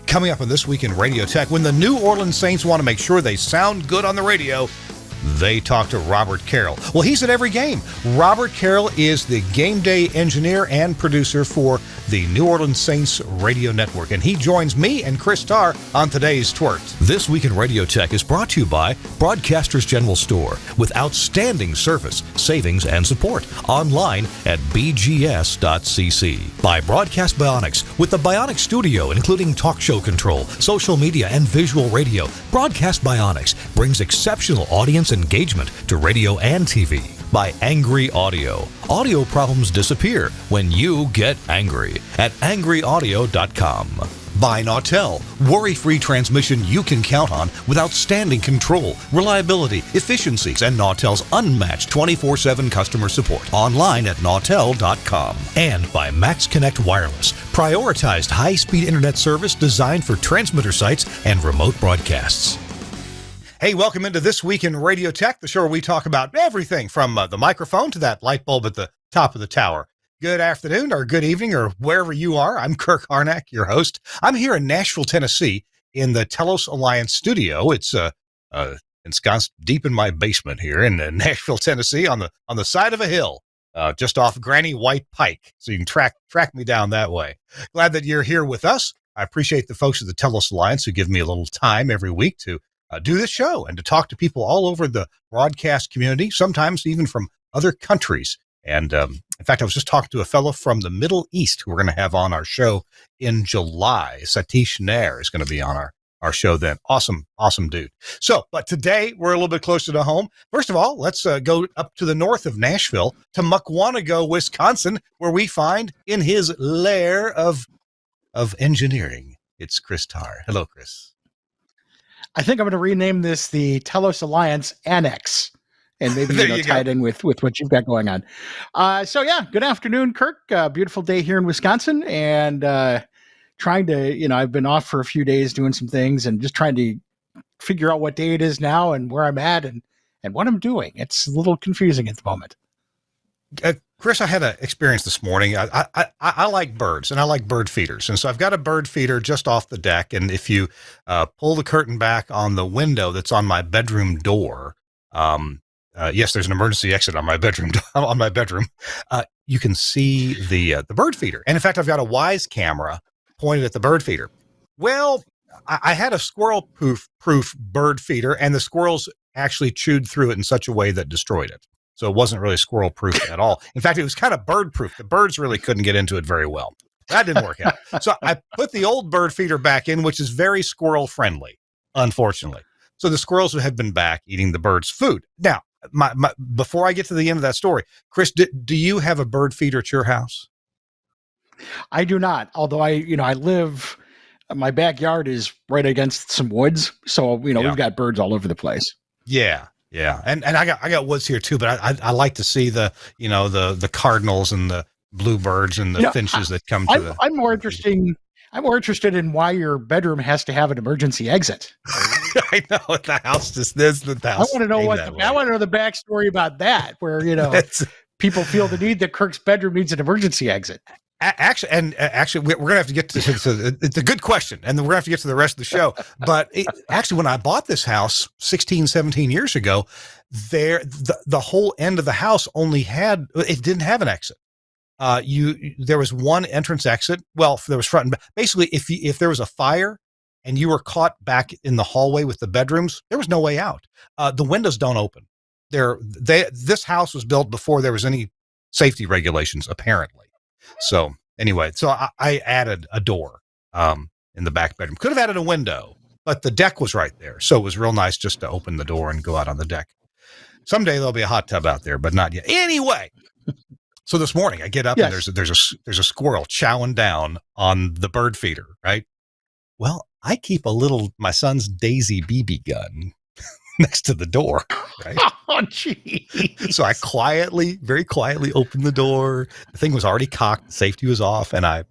Coming up on This Week in Radio Tech, when the New Orleans Saints want to make sure they sound good on the radio, they talk to Robert Carroll. Well, he's at every game. Robert Carroll is the game day engineer and producer for the New Orleans Saints radio network, and he joins me and Chris Tarr on today's TWiRT. This Week in Radio Tech is brought to you by Broadcasters General Store, with outstanding service, savings, and support. Online at bgs.cc. By Broadcast Bionics, with the Bionics Studio, including talk show control, social media, and visual radio. Broadcast Bionics brings exceptional audience engagement to radio and TV. By Angry Audio. Audio problems disappear when you get angry at angryaudio.com. By Nautel. Worry-free transmission you can count on with outstanding control, reliability, efficiencies, and Nautel's unmatched 24/7 customer support. Online at nautel.com. And by Max Connect Wireless. Prioritized high-speed internet service designed for transmitter sites and remote broadcasts. Hey, welcome into This Week in Radio Tech, the show where we talk about everything from the microphone to that light bulb at the top of the tower. Good afternoon or good evening or wherever you are. I'm Kirk, Harnack, your host. I'm here in Nashville, Tennessee in the Telos Alliance studio. It's ensconced deep in my basement here in Nashville, Tennessee on the side of a hill, just off Granny White Pike. So you can track me down that way. Glad that you're here with us. I appreciate the folks at the Telos Alliance who give me a little time every week to do this show and to talk to people all over the broadcast community, sometimes even from other countries. And in fact, I was just talking to a fellow from the Middle East who we're going to have on our show in July. Satish Nair is going to be on our show then. Awesome dude. So, but today we're a little bit closer to home. First of all, let's go up to the north of Nashville to Mukwonago, Wisconsin, where we find in his lair of engineering, it's Chris Tarr. Hello, Chris. I think I'm going to rename this the Telos Alliance Annex, and maybe tie it in with what you've got going on. So yeah, good afternoon, Kirk. Beautiful day here in Wisconsin, and trying to, I've been off for a few days doing some things, and just trying to figure out what day it is now and where I'm at and what I'm doing. It's a little confusing at the moment. Chris, I had an experience this morning. I like birds and I like bird feeders. And so I've got a bird feeder just off the deck. And if you pull the curtain back on the window that's on my bedroom door, yes, there's an emergency exit on my bedroom, you can see the bird feeder. And in fact, I've got a Wise camera pointed at the bird feeder. Well, I had a squirrel-proof bird feeder, and the squirrels actually chewed through it in such a way that destroyed it. So it wasn't really squirrel-proof at all. In fact, it was kind of bird-proof. The birds really couldn't get into it very well. That didn't work out. So I put the old bird feeder back in, which is very squirrel-friendly, unfortunately. So the squirrels have been back eating the birds' food. Now, before I get to the end of that story, Chris, do you have a bird feeder at your house? I do not. Although I live, my backyard is right against some woods. So, we've got birds all over the place. Yeah. Yeah. And I got woods here too, but I like to see the cardinals and the bluebirds and the finches that come to I'm more interested in why your bedroom has to have an emergency exit. I know the house just is the house. I want to know I want to know the backstory about that, where people feel the need that Kirk's bedroom needs an emergency exit. Actually, we're going to have to get to it's a good question, and then we're going to have to get to the rest of the show. But actually, when I bought this house 16, 17 years ago, the whole end of the house it didn't have an exit. There was one entrance exit. Well, there was front and back. Basically, if there was a fire and you were caught back in the hallway with the bedrooms, there was no way out. The windows don't open. This house was built before there was any safety regulations, apparently. So anyway, I added a door in the back bedroom. Could have added a window, but the deck was right there. So it was real nice just to open the door and go out on the deck. Someday there'll be a hot tub out there, but not yet. Anyway, so this morning I get up and there's a squirrel chowing down on the bird feeder, right? Well, I keep my son's Daisy BB gun next to the door, right? Oh, geez. So I very quietly opened the door. The thing was already cocked. Safety was off. And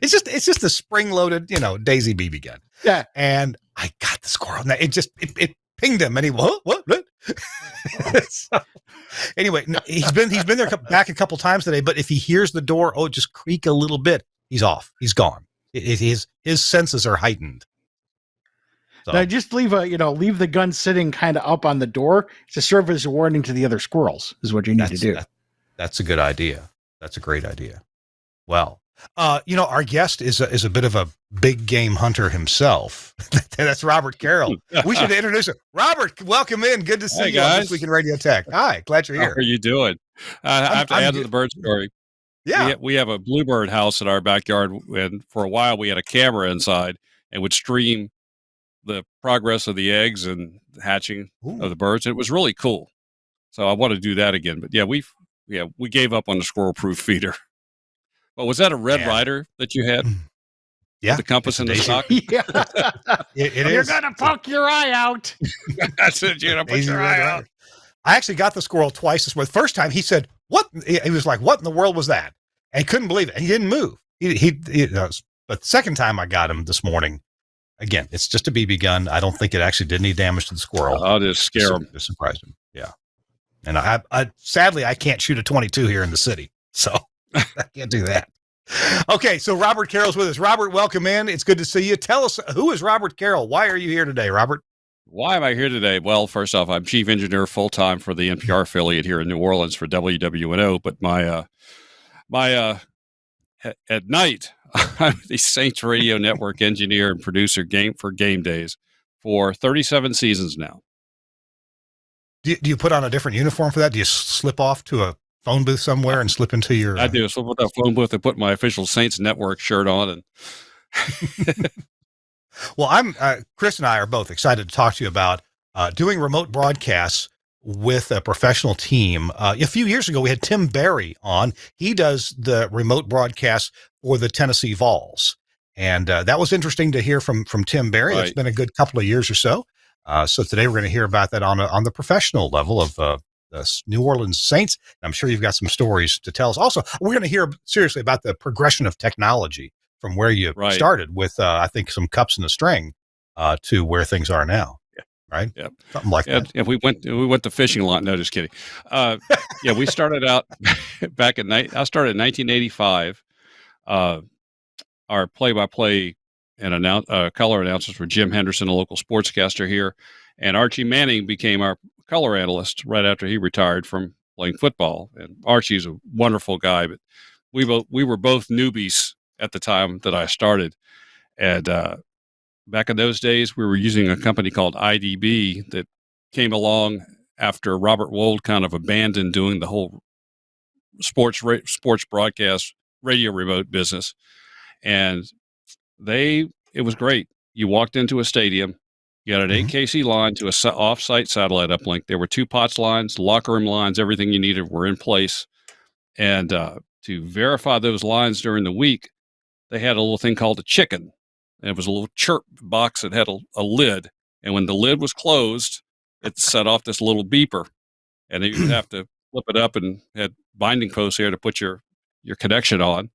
it's just a spring-loaded, Daisy BB gun. Yeah. And I got the squirrel. And it pinged him. And he, what? So, anyway, he's been there back a couple times today. But if he hears the door, just creak a little bit, he's off. He's gone. his senses are heightened. So now just leave the gun sitting kind of up on the door to serve as a warning to the other squirrels is what you need to do. That's a good idea. That's a great idea. Well, our guest is a bit of a big game hunter himself. That's Robert Carroll. We should introduce him. Robert, welcome in. Good to see you on This Week in Radio Tech. Hi, glad you're here. How are you doing? I have to add to the bird story. Yeah. We have a bluebird house in our backyard, and for a while we had a camera inside and would stream the progress of the eggs and hatching of the birds. It was really cool. So I want to do that again. But we gave up on the squirrel-proof feeder. Well, was that a Red Ryder that you had? Yeah. The compass in the sock? Yeah. It You're is. going to poke your eye out. That's it. You're going to put your eye out. I actually got the squirrel twice this morning. First time he said, "What?" He was like, "What in the world was that?" And he couldn't believe it. And he didn't move. But the second time I got him this morning, again, it's just a BB gun. I don't think it actually did any damage to the squirrel. I'll just scare him. Just surprised him. Yeah. And I sadly, I can't shoot a 22 here in the city. So I can't do that. Okay. So Robert Carroll's with us. Robert, welcome in. It's good to see you. Tell us, who is Robert Carroll? Why are you here today, Robert? Why am I here today? Well, first off, I'm chief engineer full-time for the NPR affiliate here in New Orleans for WWNO, but at night, I'm the Saints Radio Network engineer and producer for game days for 37 seasons now. Do you put on a different uniform for that? Do you slip off to a phone booth somewhere and slip into your... I do. Slip with that phone booth and put my official Saints Network shirt on. And Well, Chris and I are both excited to talk to you about doing remote broadcasts with a professional team. A few years ago, we had Tim Barry on. He does the remote broadcasts for the Tennessee Vols. And that was interesting to hear from Tim Barry. Right. It's been a good couple of years or so. So today we're going to hear about that on the professional level of the New Orleans Saints. I'm sure you've got some stories to tell us. Also, we're going to hear seriously about the progression of technology from where you started with, I think, some cups in the string to where things are now. Yeah. Right? Yeah. Something like that. Yeah, we went to fishing a lot. No, just kidding. We started out I started in 1985. Our play-by-play and color announcers were Jim Henderson, a local sportscaster here, and Archie Manning became our color analyst right after he retired from playing football. And Archie's a wonderful guy, but we were both newbies at the time that I started. And back in those days, we were using a company called IDB that came along after Robert Wold kind of abandoned doing the whole sports broadcast radio remote business. And it was great. You walked into a stadium, you had an 8KC line to a off-site satellite uplink. There were 2 POTS lines, locker room lines, everything you needed were in place. And to verify those lines during the week, they had a little thing called a chicken. And it was a little chirp box that had a lid. And when the lid was closed, it set off this little beeper. And you would have to flip it up and had binding posts here to put your connection on.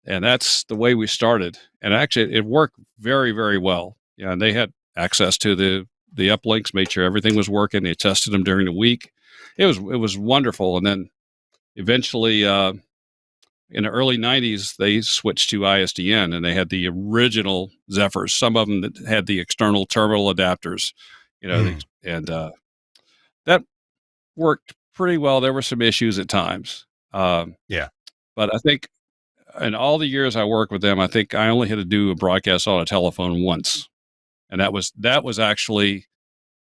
And that's the way we started. And actually, it worked very, very well. Yeah, and they had access to the uplinks, made sure everything was working. They tested them during the week. It was wonderful. And then eventually, in the early 90s, they switched to ISDN, and they had the original Zephyrs. Some of them that had the external terminal adapters, and that worked pretty well. There were some issues at times. But I think in all the years I worked with them, I think I only had to do a broadcast on a telephone once. And that was actually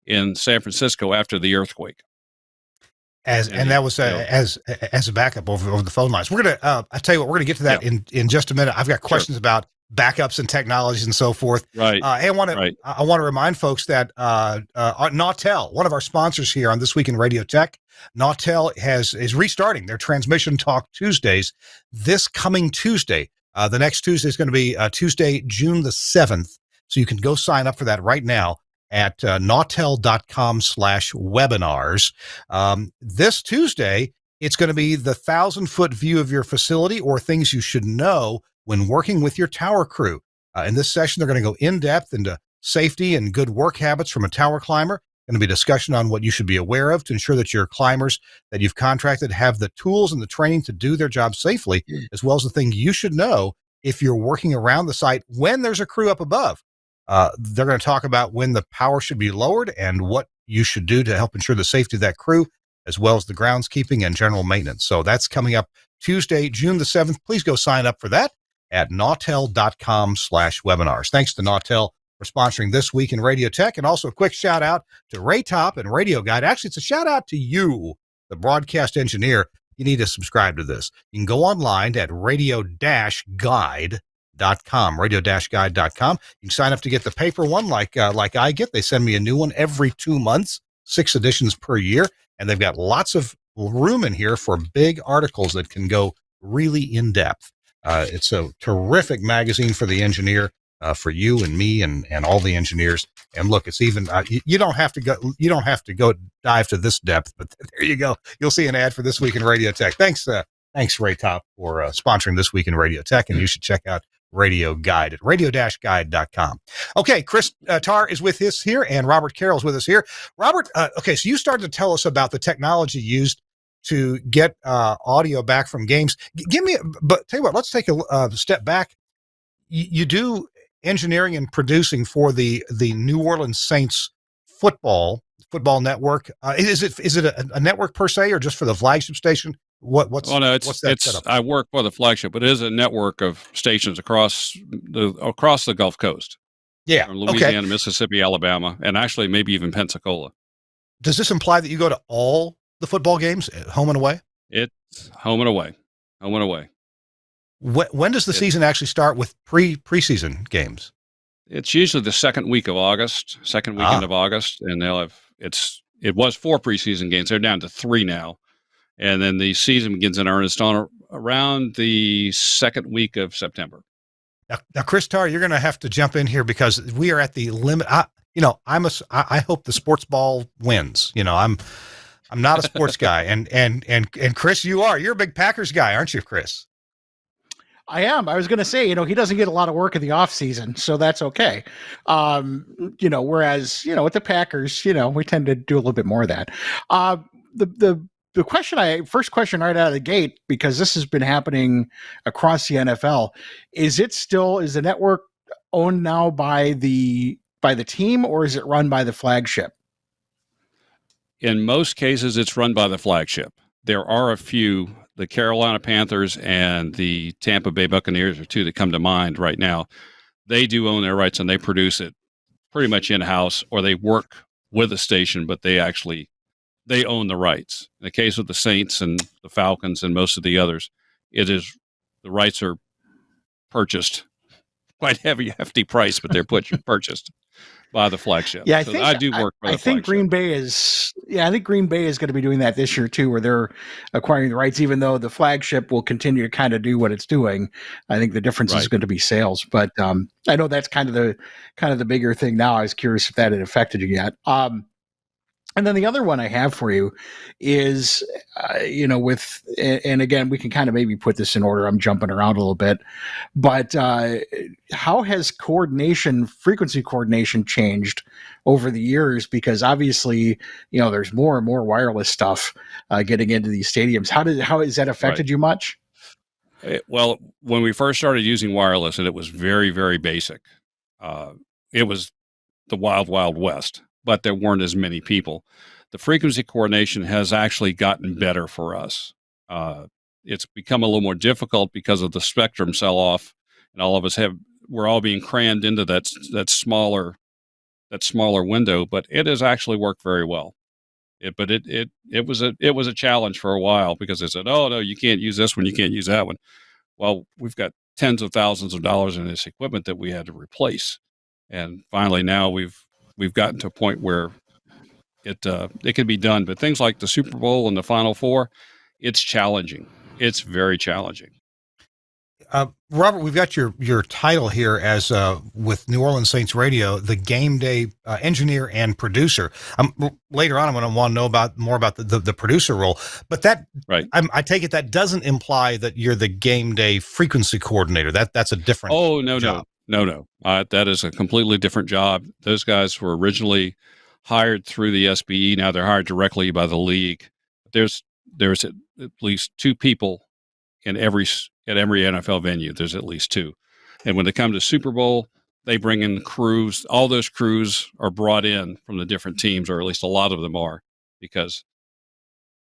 in San Francisco after the earthquake. As a backup over the phone lines. We're going to, I tell you what, we're going to get to that in just a minute. I've got questions about backups and technologies and so forth. Right. I want to remind folks that Nautel, one of our sponsors here on This Week in Radio Tech, Nautel is restarting their Transmission Talk Tuesdays this coming Tuesday. The next Tuesday is going to be Tuesday, June the 7th. So you can go sign up for that right now at nautel.com/webinars. This Tuesday, it's going to be the 1,000-foot view of your facility or things you should know when working with your tower crew. In this session, they're going to go in-depth into safety and good work habits from a tower climber. Going to be a discussion on what you should be aware of to ensure that your climbers that you've contracted have the tools and the training to do their job safely, as well as the thing you should know if you're working around the site when there's a crew up above. They're going to talk about when the power should be lowered and what you should do to help ensure the safety of that crew, as well as the groundskeeping and general maintenance. So that's coming up Tuesday, June the 7th. Please go sign up for that at nautel.com/webinars. Thanks to Nautel for sponsoring This Week in Radio Tech. And also a quick shout out to Ray Top and Radio Guide. Actually, it's a shout out to you, the broadcast engineer. You need to subscribe to this. You can go online at radio-guide.com, radio-guide.com. You can sign up to get the paper one like I get. They send me a new one every 2 months, 6 editions per year. And they've got lots of room in here for big articles that can go really in depth. It's a terrific magazine for the engineer, for you and me and all the engineers. And look, it's even, you don't have to go dive to this depth, but there you go. You'll see an ad for This Week in Radio Tech. Thanks, Ray Top, for sponsoring This Week in Radio Tech. And you should check out Radio Guide at radio-guide.com. Okay, Chris Tarr is with us here, and Robert Carroll is with us here. Robert, okay, so you started to tell us about the technology used to get audio back from games. But tell you what, let's take a step back. You do engineering and producing for the New Orleans Saints football network. Is it a network per se, or just for the flagship station? What's that setup? I work for the flagship, but it is a network of stations across the Gulf Coast. Yeah, from Louisiana, Mississippi, Alabama, and actually maybe even Pensacola. Does this imply that you go to all the football games, home and away? It's home and away. When does the season actually start with preseason games? It's usually the second weekend of August, and it was 4 preseason games. They're down to 3 now. And then the season begins in earnest on around the second week of September. Now, Chris Tarr, you're going to have to jump in here because we are at the limit. I hope the sports ball wins. I'm not a sports guy, and Chris, you're a big Packers guy, aren't you, Chris? I am. I was going to say, he doesn't get a lot of work in the off season, so that's okay. Whereas, with the Packers, we tend to do a little bit more of that. The first question right out of the gate, because this has been happening across the NFL, is the network owned now by the team, or is it run by the flagship? In most cases, it's run by the flagship. There are a few, the Carolina Panthers and the Tampa Bay Buccaneers are 2 that come to mind right now. They do own their rights and they produce it pretty much in-house, or they work with a station, but they own the rights. In the case of the Saints and the Falcons and most of the others, the rights are purchased quite hefty price, but they're purchased by the flagship. Yeah, I do work for the flagship. I think Green Bay is going to be doing that this year too, where they're acquiring the rights, even though the flagship will continue to kind of do what it's doing. I think the difference is going to be sales, but I know that's kind of the bigger thing now. I was curious if that had affected you yet. And then the other one I have for you is, and again, we can kind of maybe put this in order. I'm jumping around a little bit, but how has frequency coordination changed over the years? Because obviously, there's more and more wireless stuff getting into these stadiums. How has that affected you much? Well, when we first started using wireless, and it was very, very basic, it was the wild, wild west. But there weren't as many people. The frequency coordination has actually gotten better for us. It's become a little more difficult because of the spectrum sell-off, and all of us we're all being crammed into that smaller window. But it has actually worked very well. It was a challenge for a while because they said, "Oh no, you can't use this one, you can't use that one." Well, we've got tens of thousands of dollars in this equipment that we had to replace, and finally now we've gotten to a point where it can be done. But things like the Super Bowl and the Final Four, it's challenging. It's very challenging. Robert, we've got your title here as with New Orleans Saints Radio, the game day engineer and producer. Later on, I'm going to want to know more about the producer role. But that, right. I take it that doesn't imply that you're the game day frequency coordinator. That's a different. Oh no, job. No. That is a completely different job. Those guys were originally hired through the SBE. Now they're hired directly by the league. There's at least 2 people in every at every NFL venue, there's at least 2. And when they come to Super Bowl, they bring in crews. All those crews are brought in from the different teams, or at least a lot of them are, because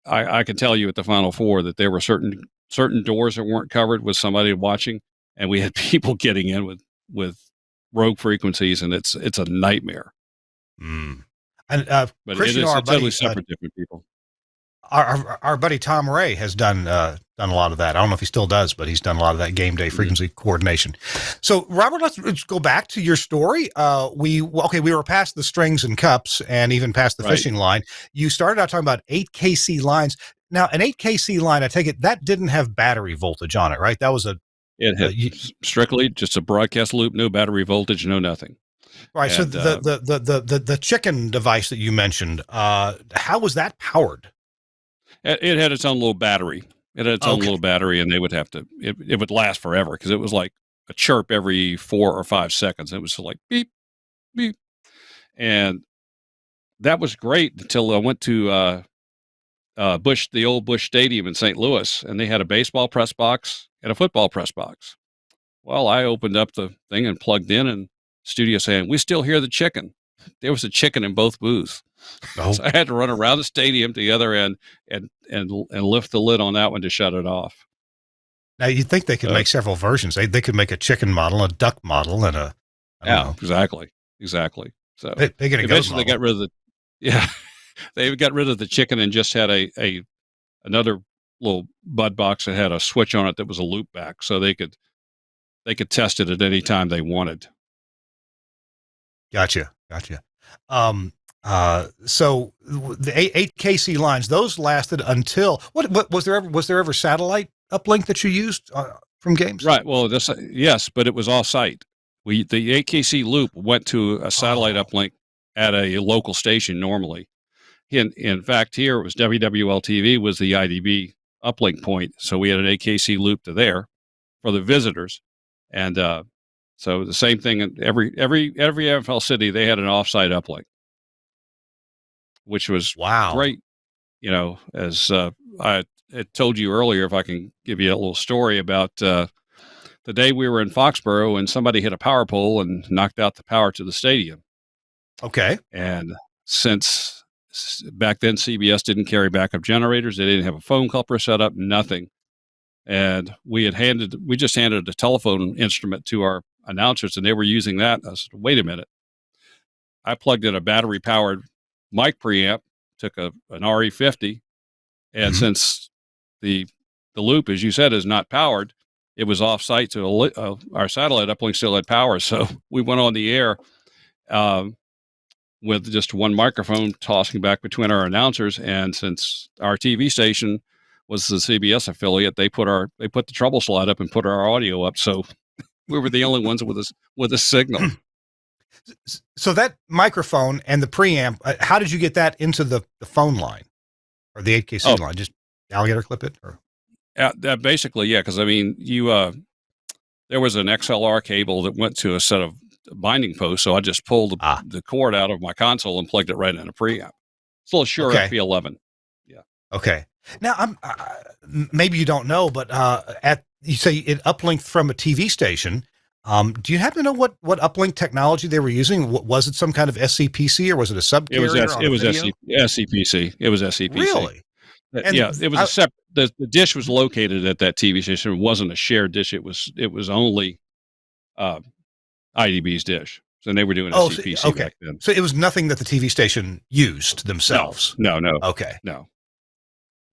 I can tell you at the Final Four that there were certain doors that weren't covered with somebody watching, and we had people getting in with rogue frequencies, and it's a nightmare. Mm. And But Chris, it is our totally buddy, separate, different people. Our buddy Tom Ray has done a lot of that. I don't know if he still does, but he's done a lot of that game day frequency coordination. So, Robert, let's go back to your story. We were past the strings and cups and even past the fishing line. You started out talking about 8kc lines. Now, an 8kc line, I take it that didn't have battery voltage on it, right? That was it had strictly just a broadcast loop, no battery voltage, no nothing. Right. And, so the chicken device that you mentioned, how was that powered? It had its own little battery. It had its own little battery, and they would have to. It would last forever because it was like a chirp every 4 or 5 seconds. It was like beep, beep, and that was great until I went to the old Busch Stadium in St. Louis, and they had a baseball press box and a football press box. Well, I opened up the thing and plugged in, and studio saying, "We still hear the chicken." There was a chicken in both booths. Oh. So I had to run around the stadium to the other end and lift the lid on that one to shut it off. Now, you'd think they could make several versions. They could make a chicken model, a duck model, and I don't know. Exactly. So eventually they got rid of they got rid of the chicken and just had another little bud box that had a switch on it that was a loop back, so they could test it at any time they wanted. Gotcha. So the 8kc lines, those lasted until what was there ever satellite uplink that you used from games? Right. Well, yes, but it was off site. The 8kc loop went to a satellite uplink at a local station normally. In fact, here it was WWL-TV was the IDB uplink point, so we had an 8kc loop to there for the visitors, and so the same thing in every NFL city, they had an offsite uplink, which was great. You know, as I had told you earlier, if I can give you a little story about the day we were in Foxborough and somebody hit a power pole and knocked out the power to the stadium. Okay. And since back then CBS didn't carry backup generators, they didn't have a phone coupler set up, nothing. And we just handed a telephone instrument to our announcers, and they were using that. I said, wait a minute. I plugged in a battery powered mic preamp, took an RE50, and since the loop, as you said, is not powered, it was off site, so our satellite uplink still had power. So we went on the air with just one microphone tossing back between our announcers, and since our TV station was the CBS affiliate, they put the treble slide up and put our audio up, so we were the only ones with a signal. So that microphone and the preamp, how did you get that into the phone line or the 8kc line? Just alligator clip it, or basically, yeah. Because I mean, there was an XLR cable that went to a set of binding posts, so I just pulled the cord out of my console and plugged it right in a preamp. Still a Shure FP11. Yeah. Okay. Now, maybe you don't know, but you say it uplinked from a TV station. Do you happen to know what uplink technology they were using? Was it some kind of SCPC or was it a subcarrier? It was SCPC. It was SCPC. Really? Yeah, it was a separate. The dish was located at that TV station. It wasn't a shared dish. It was only IDB's dish. So they were doing SCPC back then. So it was nothing that the TV station used themselves. No. Okay. No.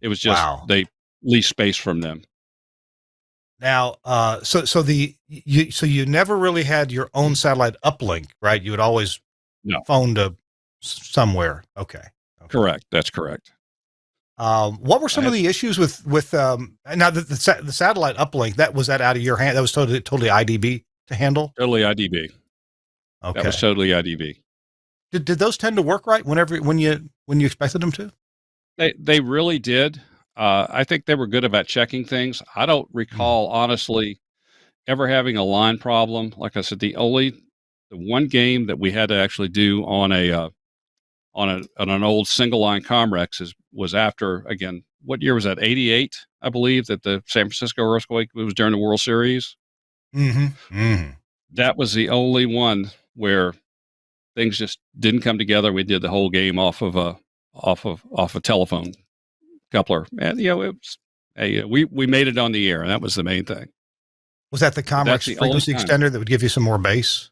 It was just they leased space from them. Now, so you never really had your own satellite uplink, right? You would always phone to somewhere. Okay. Correct. That's correct. What were some of the issues with now the satellite uplink? That was out of your hand? That was totally IDB to handle. Totally IDB. Okay. That was totally IDB. Did those tend to work right when you expected them to? They really did. I think they were good about checking things. I don't recall honestly ever having a line problem. Like I said, the one game that we had to actually do on an old single line Comrex was after, again, what year was that? 88, I believe, that the San Francisco earthquake was during the World Series. Mm-hmm. Mm-hmm. That was the only one where things just didn't come together. We did the whole game off of a telephone coupler, and it was we made it on the air, and that was the main thing. Was that the Comrex frequency extender that would give you some more bass?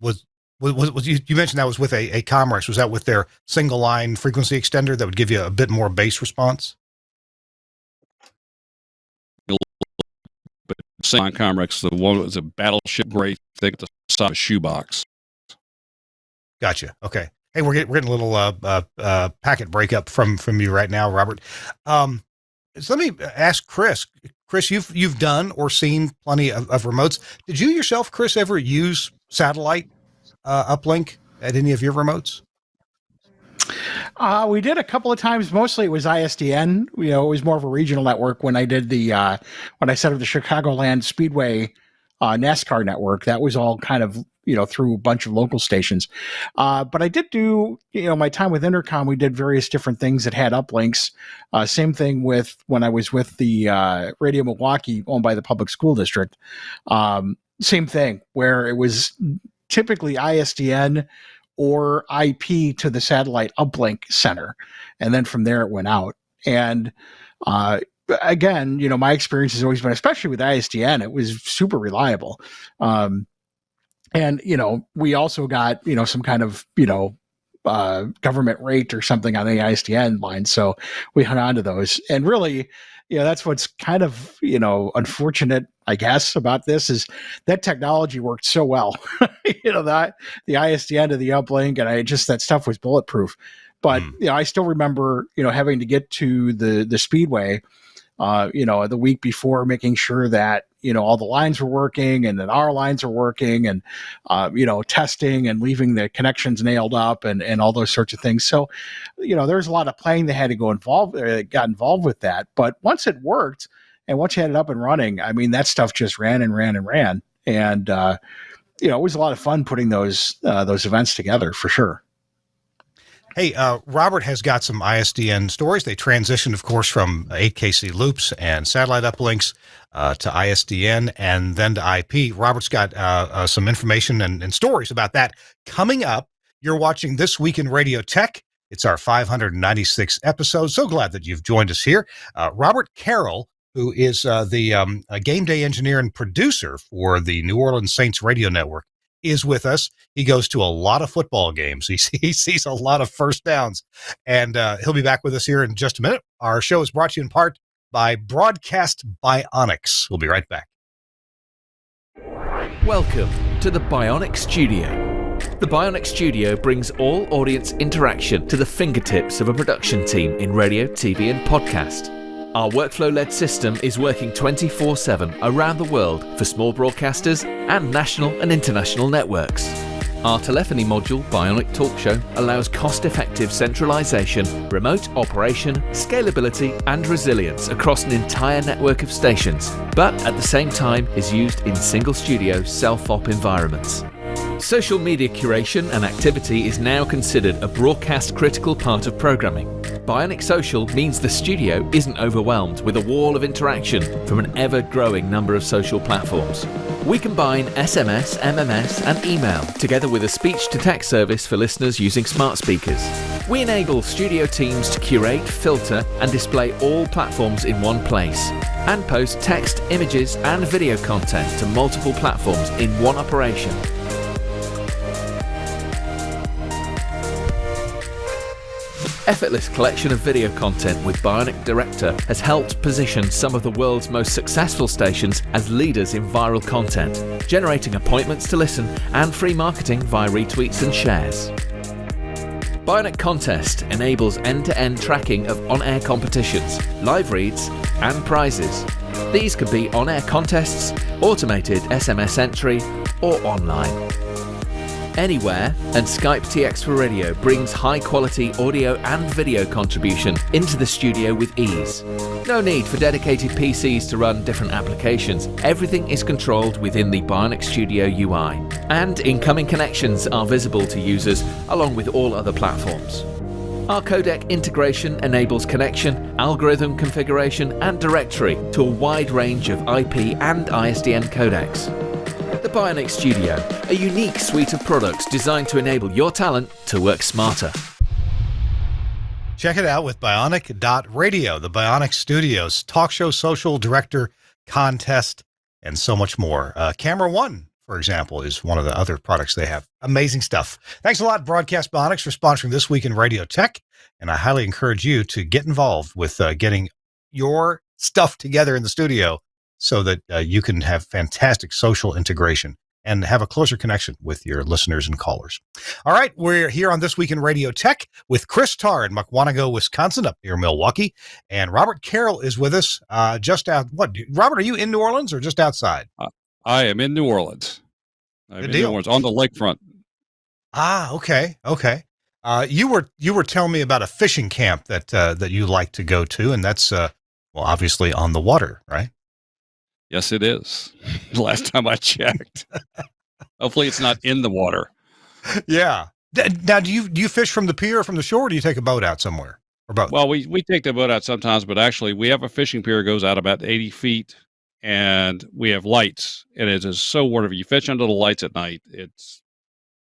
Was you mentioned that was with a Comrex? Was that with their single line frequency extender that would give you a bit more bass response? But on Comrex, the one was a battleship gray thick, the size of a shoebox. Gotcha. Okay. Hey, we're getting a little packet breakup from you right now, Robert. So let me ask Chris. Chris, you've done or seen plenty of remotes. Did you yourself, Chris, ever use satellite uplink at any of your remotes? We did a couple of times. Mostly it was ISDN. It was more of a regional network when I did when I set up the Chicagoland Speedway NASCAR network. That was all kind of, through a bunch of local stations. But I did do, my time with Intercom, we did various different things that had uplinks. Same thing with when I was with the Radio Milwaukee, owned by the public school district. Same thing, where it was typically ISDN or IP to the satellite uplink center. And then from there it went out. And again, my experience has always been, especially with ISDN, it was super reliable. And, we also got, some kind of, government rate or something on the ISDN line. So we hung on to those. And really, that's what's kind of, unfortunate, I guess, about this is that technology worked so well, that the ISDN to the uplink, and that stuff was bulletproof. But, I still remember, having to get to the Speedway, the week before, making sure that, all the lines were working and that our lines are working, and, testing and leaving the connections nailed up and all those sorts of things. So, there's a lot of planning that had to got involved with that. But once it worked and once you had it up and running, that stuff just ran and ran and ran. And, it was a lot of fun putting those events together for sure. Hey, Robert has got some ISDN stories. They transitioned, of course, from 8KC loops and satellite uplinks to ISDN and then to IP. Robert's got some information and stories about that coming up. You're watching This Week in Radio Tech. It's our 596th episode. So glad that you've joined us here. Robert Carroll, who is the game day engineer and producer for the New Orleans Saints radio network, is with us. He goes to a lot of football games. He sees a lot of first downs, and he'll be back with us here in just a minute. Our show is brought to you in part by Broadcast Bionics. We'll be right back. Welcome to the Bionic Studio. The Bionic Studio brings all audience interaction to the fingertips of a production team in radio, TV, and podcast. Our workflow-led system is working 24/7 around the world for small broadcasters and national and international networks. Our telephony module, Bionic Talk Show, allows cost-effective centralization, remote operation, scalability, and resilience across an entire network of stations, but at the same time is used in single-studio self-op environments. Social media curation and activity is now considered a broadcast-critical part of programming. Bionic Social means the studio isn't overwhelmed with a wall of interaction from an ever-growing number of social platforms. We combine SMS, MMS, and email together with a speech-to-text service for listeners using smart speakers. We enable studio teams to curate, filter, and display all platforms in one place, and post text, images, and video content to multiple platforms in one operation. Effortless collection of video content with Bionic Director has helped position some of the world's most successful stations as leaders in viral content, generating appointments to listen and free marketing via retweets and shares. Bionic Contest enables end-to-end tracking of on-air competitions, live reads, and prizes. These could be on-air contests, automated SMS entry, or online. Anywhere, and Skype TX for Radio brings high-quality audio and video contribution into the studio with ease. No need for dedicated PCs to run different applications. Everything is controlled within the Bionic Studio UI, and incoming connections are visible to users along with all other platforms. Our codec integration enables connection, algorithm configuration, and directory to a wide range of IP and ISDN codecs. The Bionic Studio, a unique suite of products designed to enable your talent to work smarter. Check it out with Bionic.radio, the Bionic Studios, talk show, social, director, contest, and so much more. Camera One, for example, is one of the other products they have. Amazing stuff. Thanks a lot, Broadcast Bionics, for sponsoring This Week in Radio Tech. And I highly encourage you to get involved with getting your stuff together in the studio so that you can have fantastic social integration and have a closer connection with your listeners and callers. All right, we're here on This Week in Radio Tech with Chris Tarr in Mukwonago, Wisconsin, up near Milwaukee. And Robert Carroll is with us just out. Robert, are you in New Orleans or just outside? I am in New Orleans. Good deal. New Orleans, on the lakefront. Okay. You were telling me about a fishing camp that you like to go to, and that's obviously on the water, right? Yes, it is. Last time I checked. Hopefully, it's not in the water. Yeah. Now, do you fish from the pier or from the shore, or do you take a boat out somewhere? Or both? Well, we take the boat out sometimes, but actually, we have a fishing pier that goes out about 80 feet, and we have lights, and it is so wonderful. You fish under the lights at night. It's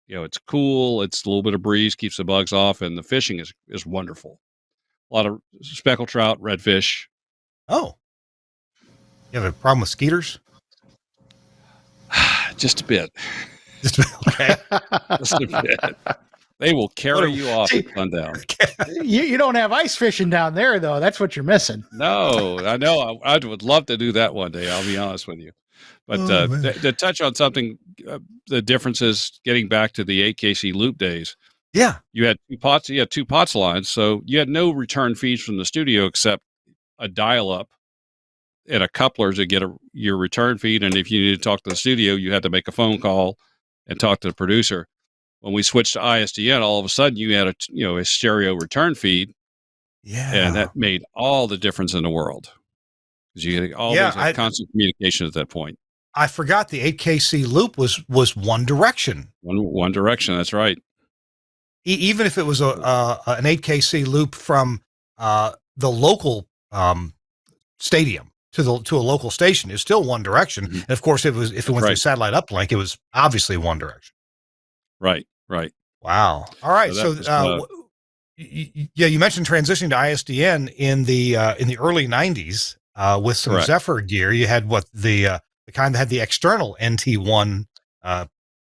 it's cool. It's a little bit of breeze, keeps the bugs off, and the fishing is wonderful. A lot of speckled trout, redfish. Oh. You have a problem with skeeters? Just a bit. Just okay. Just a bit. They will carry you off at sundown. You don't have ice fishing down there, though. That's what you're missing. No, I know. I would love to do that one day. I'll be honest with you. But to touch on something, the difference is getting back to the 8KC loop days. Yeah. You had two pots. You had two POTS lines, so you had no return feeds from the studio except a dial-up and a coupler to get your return feed. And if you needed to talk to the studio, you had to make a phone call and talk to the producer. When we switched to ISDN, all of a sudden you had a stereo return feed. Yeah. And that made all the difference in the world. Because you had always had constant communication at that point. I forgot the 8KC loop was one direction. One direction, that's right. Even if it was an 8KC loop from the local stadium to a local station, is still one direction. Mm-hmm. And of course, if it went through satellite uplink, it was obviously one direction. Right. Wow. All right. You mentioned transitioning to ISDN in the early 90s with some Zephyr gear. You had the kind that had the external NT1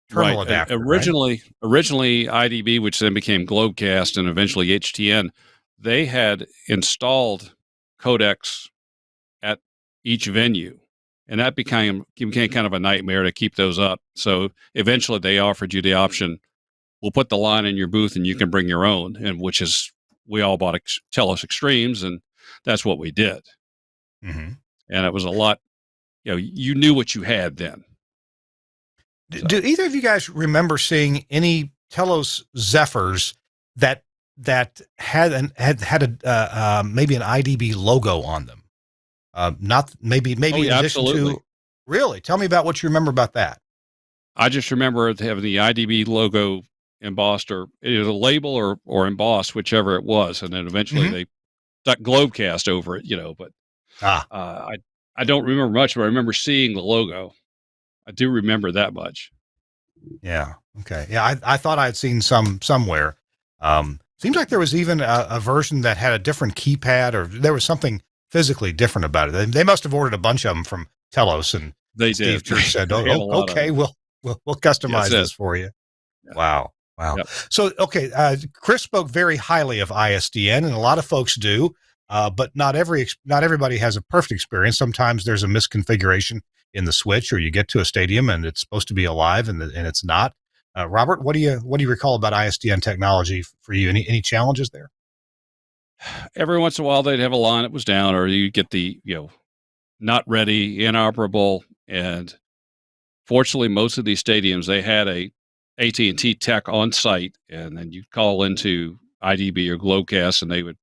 terminal adapter. Originally IDB, which then became Globecast and eventually HTN, they had installed codecs at each venue, and that became kind of a nightmare to keep those up. So eventually they offered you the option, we'll put the line in your booth and you can bring your own, and we all bought Telos Extremes, and that's what we did. Mm-hmm. And it was a lot, you knew what you had then. Do either of you guys remember seeing any Telos Zephyrs that had a maybe an IDB logo on them? Not maybe in addition absolutely. To really. Tell me about what you remember about that. I just remember having the IDB logo embossed, or either the label or embossed, whichever it was, and then eventually they stuck Globecast over it. But I don't remember much, but I remember seeing the logo. I do remember that much. Yeah. Okay. Yeah. I thought I'd seen somewhere. Seems like there was even a version that had a different keypad, or there was something physically different about it. They must have ordered a bunch of them from Telos, and Steve Church said, okay, we'll customize this for you. Yeah. Wow. Yep. So, okay. Chris spoke very highly of ISDN, and a lot of folks do. But not everybody has a perfect experience. Sometimes there's a misconfiguration in the switch, or you get to a stadium and it's supposed to be alive and it's not. Robert, what do you recall about ISDN technology for you? Any challenges there? Every once in a while they'd have a line that was down, or you get the not ready, inoperable, and fortunately most of these stadiums they had a AT&T tech on site, and then you call into IDB or Globecast, and they would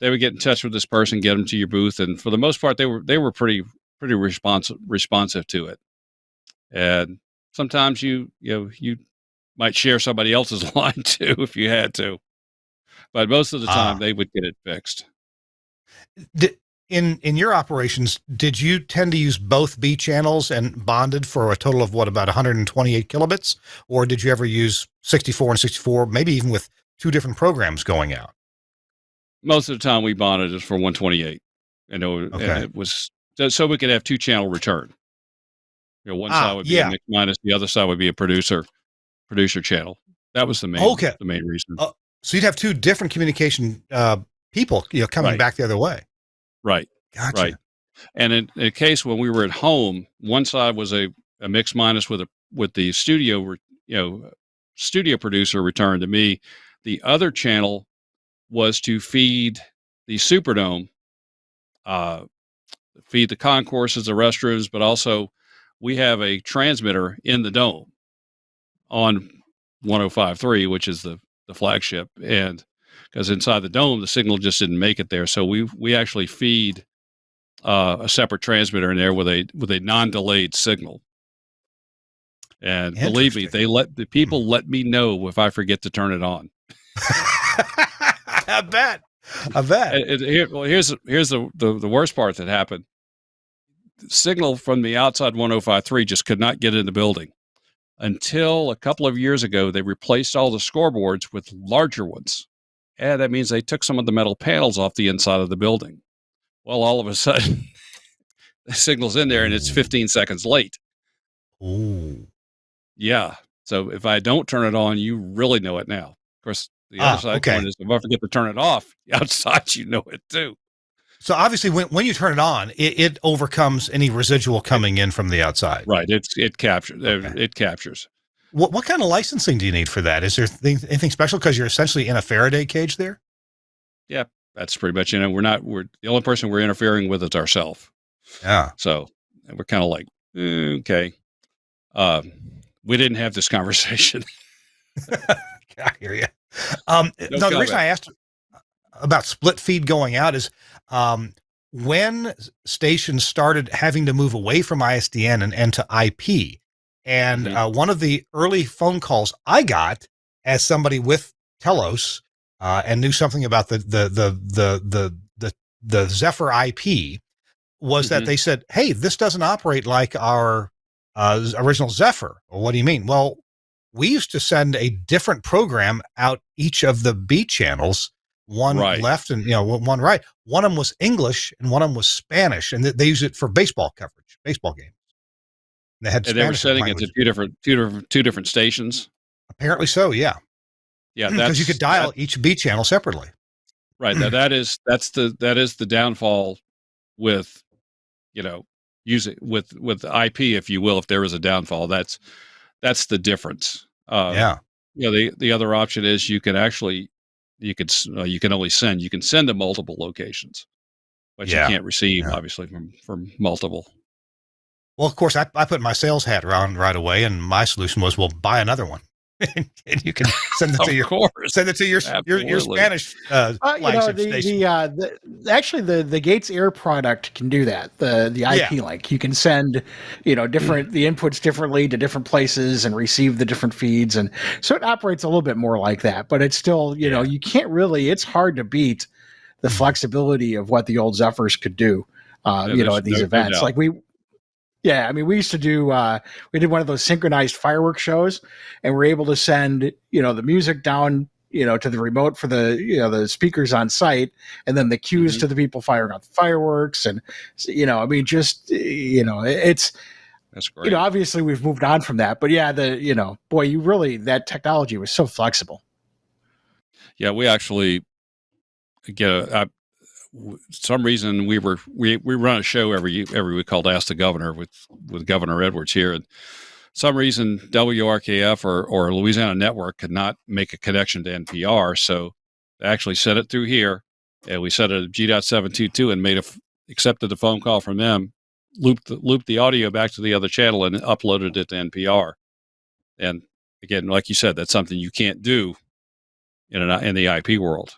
get in touch with this person, get them to your booth, and for the most part, they were pretty responsive to it. And sometimes you might share somebody else's line too if you had to. but most of the time they would get it fixed. In your operations, did you tend to use both B channels and bonded for a total of about 128 kilobits? Or did you ever use 64 and 64, maybe even with two different programs going out? Most of the time we bonded it for 128. And it was so we could have two channel return. One side would be a mix minus, the other side would be a producer channel. That was the main reason. So you'd have two different communication people, coming back the other way. Right. Gotcha. Right. And in a case when we were at home, one side was a mix minus with the studio, studio producer returned to me. The other channel was to feed the Superdome, feed the concourses, the restrooms, but also we have a transmitter in the dome on 105.3, which is the flagship. And because inside the dome, the signal just didn't make it there. So we actually feed a separate transmitter in there with a non-delayed signal. And believe me, the people let me know if I forget to turn it on. I bet. Here's the worst part that happened. The signal from the outside 105.3 just could not get in the building until a couple of years ago. They replaced all the scoreboards with larger ones. And that means they took some of the metal panels off the inside of the building. Well, all of a sudden, the signal's in there and it's 15 seconds late. Ooh. Yeah. So if I don't turn it on, you really know it now. Of course, the other side is if I forget to turn it off, outside, you know it too. So obviously when you turn it on, it overcomes any residual coming in from the outside. Right. It captures. Okay. It captures. What kind of licensing do you need for that? Is there anything special because you're essentially in a Faraday cage there? Yeah, that's pretty much, we're the only person we're interfering with is ourselves. Yeah. So we're kind of like, okay. We didn't have this conversation. I hear you. The reason I asked about split feed going out is when stations started having to move away from ISDN and to IP. And one of the early phone calls I got as somebody with Telos and knew something about the Zephyr IP was that they said, "Hey, this doesn't operate like our original Zephyr." Well, what do you mean? Well, we used to send a different program out each of the B channels, one left and one right. One of them was English and one of them was Spanish, and they use it for baseball coverage, baseball games. They had they were setting it to two different stations. Apparently so, yeah. Yeah, because you could dial each B channel separately. Right. Now that is the downfall with using with IP, if you will. If there is a downfall, that's the difference. The other option is you can only send. You can send to multiple locations, but you can't receive obviously from multiple. Well, of course, I put my sales hat on right away, and my solution was, well, buy another one, and you can send it to your Spanish flagship station. Actually, the Gates Air product can do that. The IP link, you can send different the inputs differently to different places and receive the different feeds, and so it operates a little bit more like that. But it's still you can't really. It's hard to beat the flexibility of what the old Zephyrs could do. At these events, like we. Yeah, I mean, we used to do, we did one of those synchronized fireworks shows, and we're able to send, the music down, to the remote for the speakers on site, and then the cues to the people firing off the fireworks. And, it's, that's great. Obviously we've moved on from that, but yeah, that technology was so flexible. Yeah, we actually some reason we run a show every week called Ask the Governor with Governor Edwards here, and some reason WRKF or Louisiana Network could not make a connection to NPR, so they actually sent it through here, and we set it at G.722 and accepted the phone call from them, looped the audio back to the other channel, and uploaded it to NPR. And again, like you said, that's something you can't do in the IP world.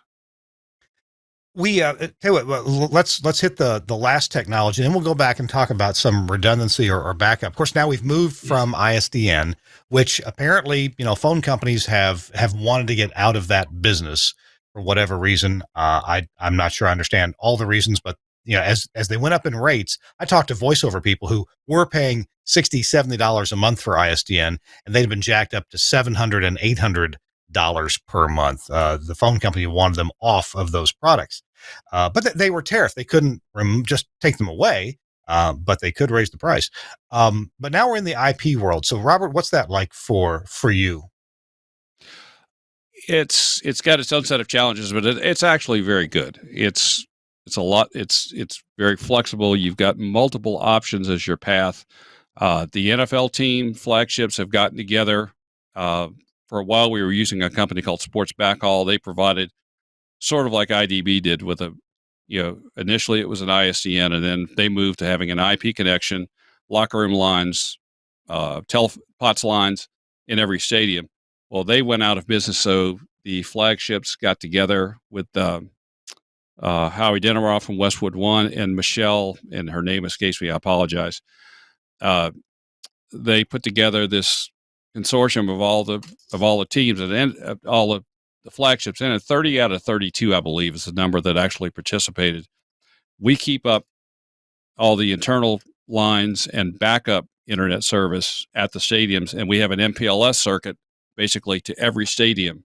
We tell you what, let's hit the last technology, and then we'll go back and talk about some redundancy or backup. Of course, now we've moved from ISDN, which apparently phone companies have wanted to get out of that business. for whatever reason. I'm not sure I understand all the reasons, but as they went up in rates, I talked to voiceover people who were paying $60, $70 a month for ISDN, and they'd been jacked up to $700 and $800 per month. The phone company wanted them off of those products, but they were tariffed. They couldn't just take them away, but they could raise the price. But now we're in the IP world. So, Robert, what's that like for you? It's got its own set of challenges, but it's actually very good. It's a lot. It's very flexible. You've got multiple options as your path. The NFL team flagships have gotten together. For a while, we were using a company called Sports Backhaul. They provided sort of like IDB did with initially it was an ISDN, and then they moved to having an IP connection, locker room lines, POTS lines in every stadium. Well, they went out of business, so the flagships got together with Howie Deneroff from Westwood One and Michelle, and her name escapes me. I apologize. They put together this consortium of all the teams and all the flagships, and 30 out of 32, I believe, is the number that actually participated. We keep up all the internal lines and backup internet service at the stadiums, and we have an MPLS circuit basically to every stadium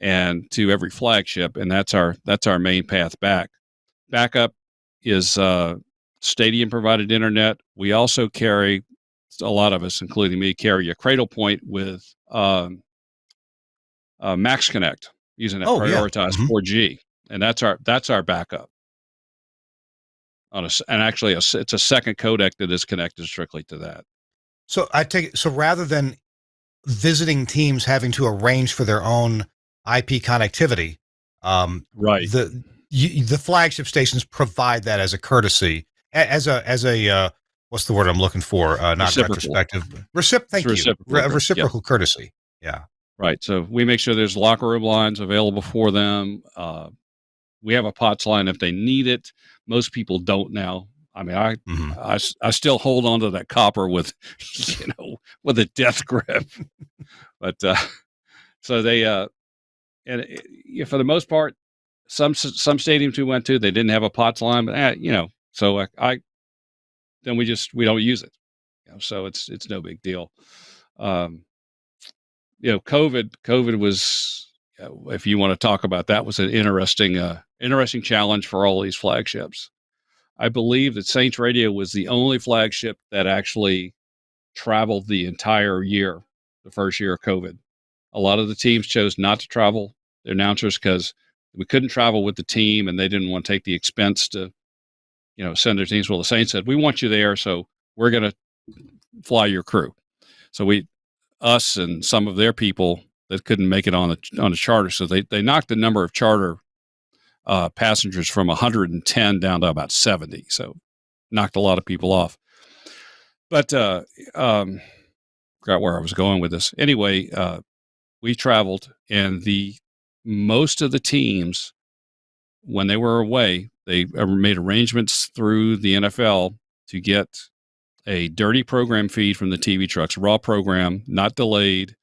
and to every flagship, and that's our main path back. Backup is stadium provided internet. We also carry, a lot of us, including me, carry a cradle point with Max Connect using that prioritized 4G, and that's our backup. It's a second codec that is connected strictly to that. So I take it, so rather than visiting teams having to arrange for their own IP connectivity, right? The flagship stations provide that as a courtesy, as a what's the word I'm looking for? Not retrospective. Reciprocal courtesy. Yeah. Right. So we make sure there's locker room lines available for them. We have a POTS line if they need it. Most people don't now. I mean, I still hold on to that copper with a death grip. But so they and for the most part, some stadiums we went to, they didn't have a POTS line, but so then we don't use it. So it's no big deal. COVID was, if you want to talk about that, was an interesting challenge for all these flagships. I believe that Saints Radio was the only flagship that actually traveled the entire year, the first year of COVID. A lot of the teams chose not to travel, the announcers, because we couldn't travel with the team and they didn't want to take the expense to, send their teams. Well, the Saints said, we want you there, so we're going to fly your crew. So us and some of their people that couldn't make it on the charter. So they knocked the number of charter passengers from 110 down to about 70. So knocked a lot of people off. But forgot where I was going with this. Anyway, we traveled, and most of the teams, when they were away, they made arrangements through the NFL to get a dirty program feed from the TV trucks, raw program, not delayed,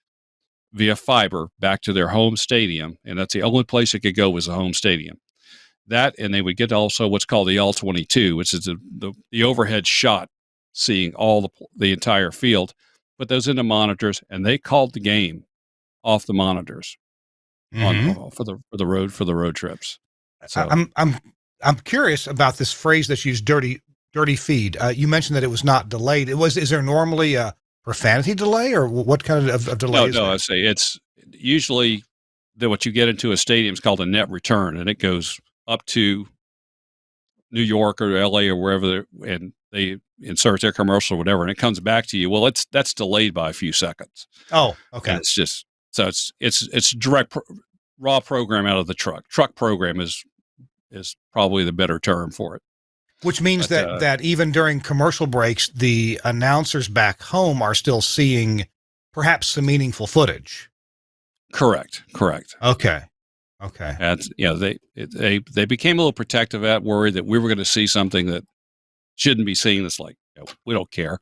via fiber back to their home stadium. And that's the only place it could go, was the home stadium. That, and they would get also what's called the L-22, which is the overhead shot, seeing all the entire field. Put those into monitors, and they called the game off the monitors for the road trips. So I'm curious about this phrase that's used, dirty feed. You mentioned that it was not delayed. Is there normally a profanity delay, or what kind of delay is there? I say it's usually what you get into a stadium is called a net return, and it goes up to New York or LA or wherever, and they insert their commercial or whatever, and it comes back to you. Well, that's delayed by a few seconds. Oh, okay. And it's just, so it's direct raw program out of the truck. Truck program is probably the better term for it. Which means that even during commercial breaks, the announcers back home are still seeing perhaps some meaningful footage. Correct. Okay. And they became a little protective, worried that we were going to see something that shouldn't be seen. That's like, we don't care.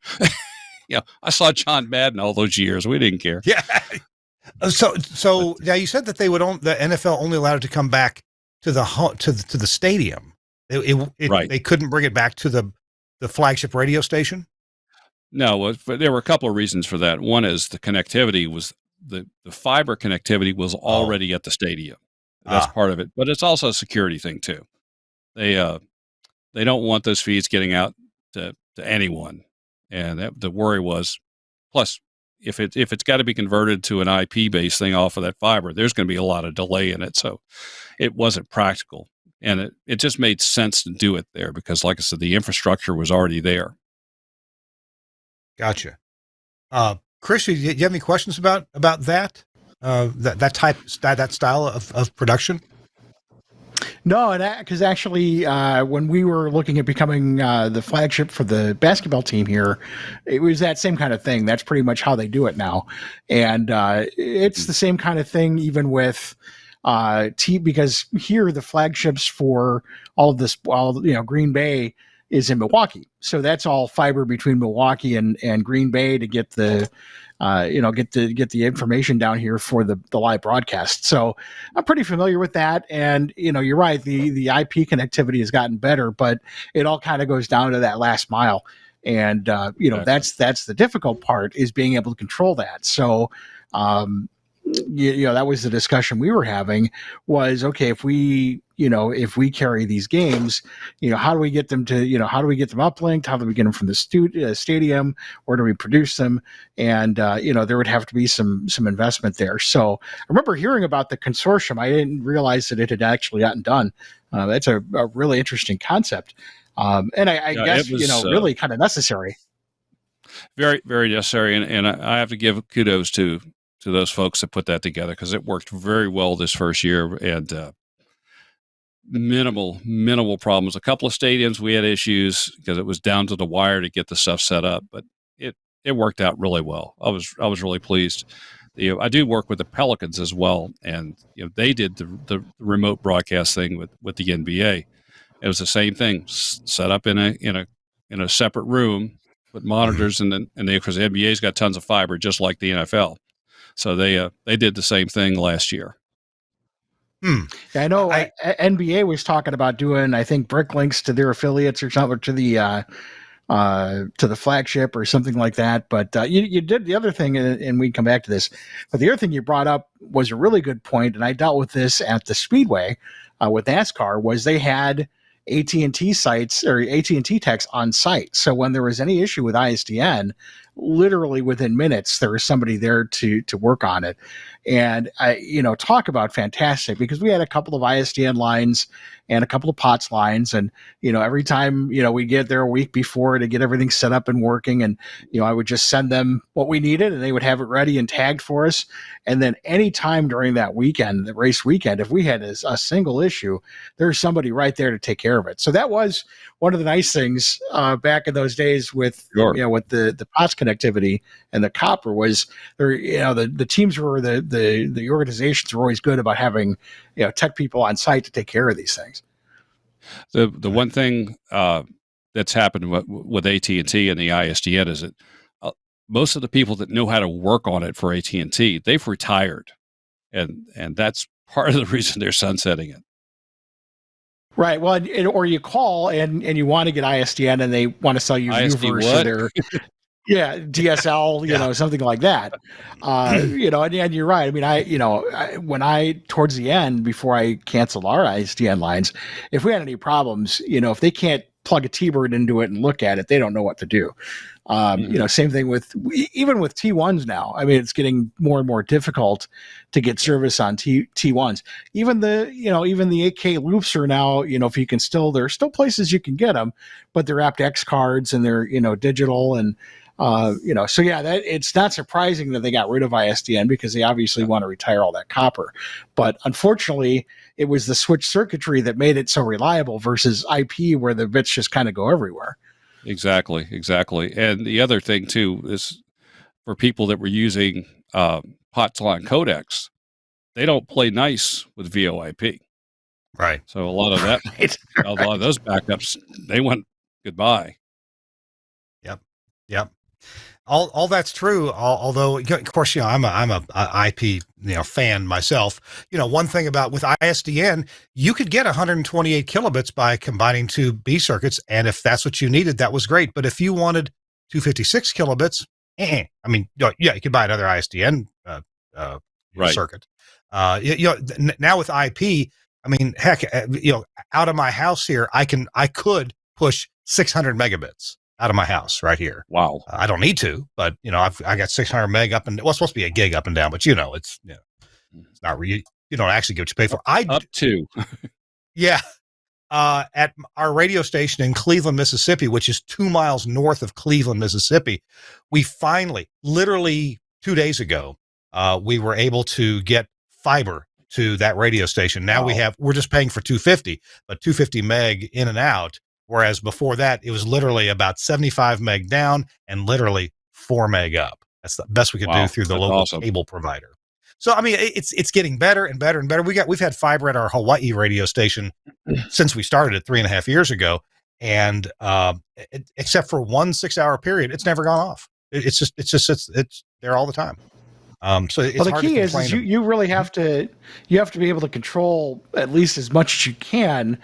I saw John Madden all those years. We didn't care. Yeah. So now you said that the NFL only allowed it to come back to the to the stadium. Right. They couldn't bring it back to the flagship radio station. No, but there were a couple of reasons for that. One is the connectivity was the fiber connectivity was already at the stadium. That's part of it, but it's also a security thing too. They don't want those feeds getting out to anyone, and the worry was. Plus, if it's got to be converted to an IP based thing off of that fiber, there's going to be a lot of delay in it, so it wasn't practical, and it just made sense to do it there because, like I said, the infrastructure was already there. Gotcha. Chris, do you have any questions about that? That style of production? No, and because actually, when we were looking at becoming the flagship for the basketball team here, it was that same kind of thing. That's pretty much how they do it now, and it's the same kind of thing even with because here the flagships for all of this, Green Bay is in Milwaukee, so that's all fiber between Milwaukee and Green Bay to get the get the information down here for the live broadcast. So I'm pretty familiar with that. And, you're right. The IP connectivity has gotten better, but it all kind of goes down to that last mile. And, that's the difficult part is being able to control that. So, that was the discussion we were having was, okay, if we carry these games, how do we get them to, how do we get them uplinked? How do we get them from the stadium? Where do we produce them? And, there would have to be some investment there. So I remember hearing about the consortium. I didn't realize that it had actually gotten done. That's a really interesting concept. And I guess, it was, really kind of necessary. Very, very necessary. And I have to give kudos to those folks that put that together because it worked very well this first year and minimal problems. A couple of stadiums we had issues because it was down to the wire to get the stuff set up, but it worked out really well. I was really pleased. I do work with the Pelicans as well, and they did the remote broadcast thing with the NBA. It was the same thing, set up in a separate room with monitors, and because the NBA's got tons of fiber, just like the NFL. So they did the same thing last year. Yeah, I know NBA was talking about doing, I think, brick links to their affiliates or something, to the flagship or something like that. But you did the other thing, and we come back to this. But the other thing you brought up was a really good point, and I dealt with this at the Speedway with NASCAR. Was they had AT&T sites or AT&T techs on site. So when there was any issue with ISDN, literally within minutes, there was somebody there to work on it. And talk about fantastic, because we had a couple of ISDN lines and a couple of POTS lines. And, every time, we get there a week before to get everything set up and working. And, I would just send them what we needed and they would have it ready and tagged for us. And then any time during that weekend, the race weekend, if we had a single issue, there's somebody right there to take care of it. So that was one of the nice things back in those days with, with the POTS connectivity and the copper was there, the teams were the organizations were always good about having, tech people on site to take care of these things. The one thing that's happened with AT&T and the ISDN is that most of the people that know how to work on it for AT&T, they've retired, and that's part of the reason they're sunsetting it. Right. Well, or you call and you want to get ISDN and they want to sell you Uverse or their DSL, something like that. And you're right. I mean, when I towards the end, before I canceled our ISDN lines, if we had any problems, if they can't plug a TWiRT into it and look at it, they don't know what to do. Same thing even with T1s now. I mean, it's getting more and more difficult to get service on T1s. Even the 8K loops are now, if you can there are still places you can get them, but they're aptX cards and they're, digital and, so yeah, it's not surprising that they got rid of ISDN because they obviously want to retire all that copper. But unfortunately, it was the switch circuitry that made it so reliable versus IP where the bits just kind of go everywhere. Exactly. And the other thing too is for people that were using POTS line codecs, they don't play nice with VoIP. Right. So a lot of that, a lot of those backups, they went goodbye. Yep. All that's true. Although, of course, I'm a IP fan myself. One thing about with ISDN, you could get 128 kilobits by combining two B circuits, and if that's what you needed, that was great. But if you wanted 256 kilobits, I mean, yeah, you could buy another ISDN Right. circuit. Now with IP, I mean, heck, out of my house here, I could push 600 megabits out of my house right here. Wow. I don't need to, but I got 600 meg up and it's supposed to be a gig up and down, but it's not really, you don't actually get what you pay for. Up to. Yeah. At our radio station in Cleveland, Mississippi, which is 2 miles north of Cleveland, Mississippi, we finally, literally 2 days ago, we were able to get fiber to that radio station. Now we're just paying for 250, but 250 meg in and out. Whereas before that, it was literally about 75 meg down and literally 4 meg up. That's the best we could do through the local cable provider. So, I mean, it's getting better and better and better. We've had fiber at our Hawaii radio station since we started it 3.5 years ago. And except for 1 6-hour period, it's never gone off. It's there all the time. So it's the key is you really have to be able to control at least as much as you can,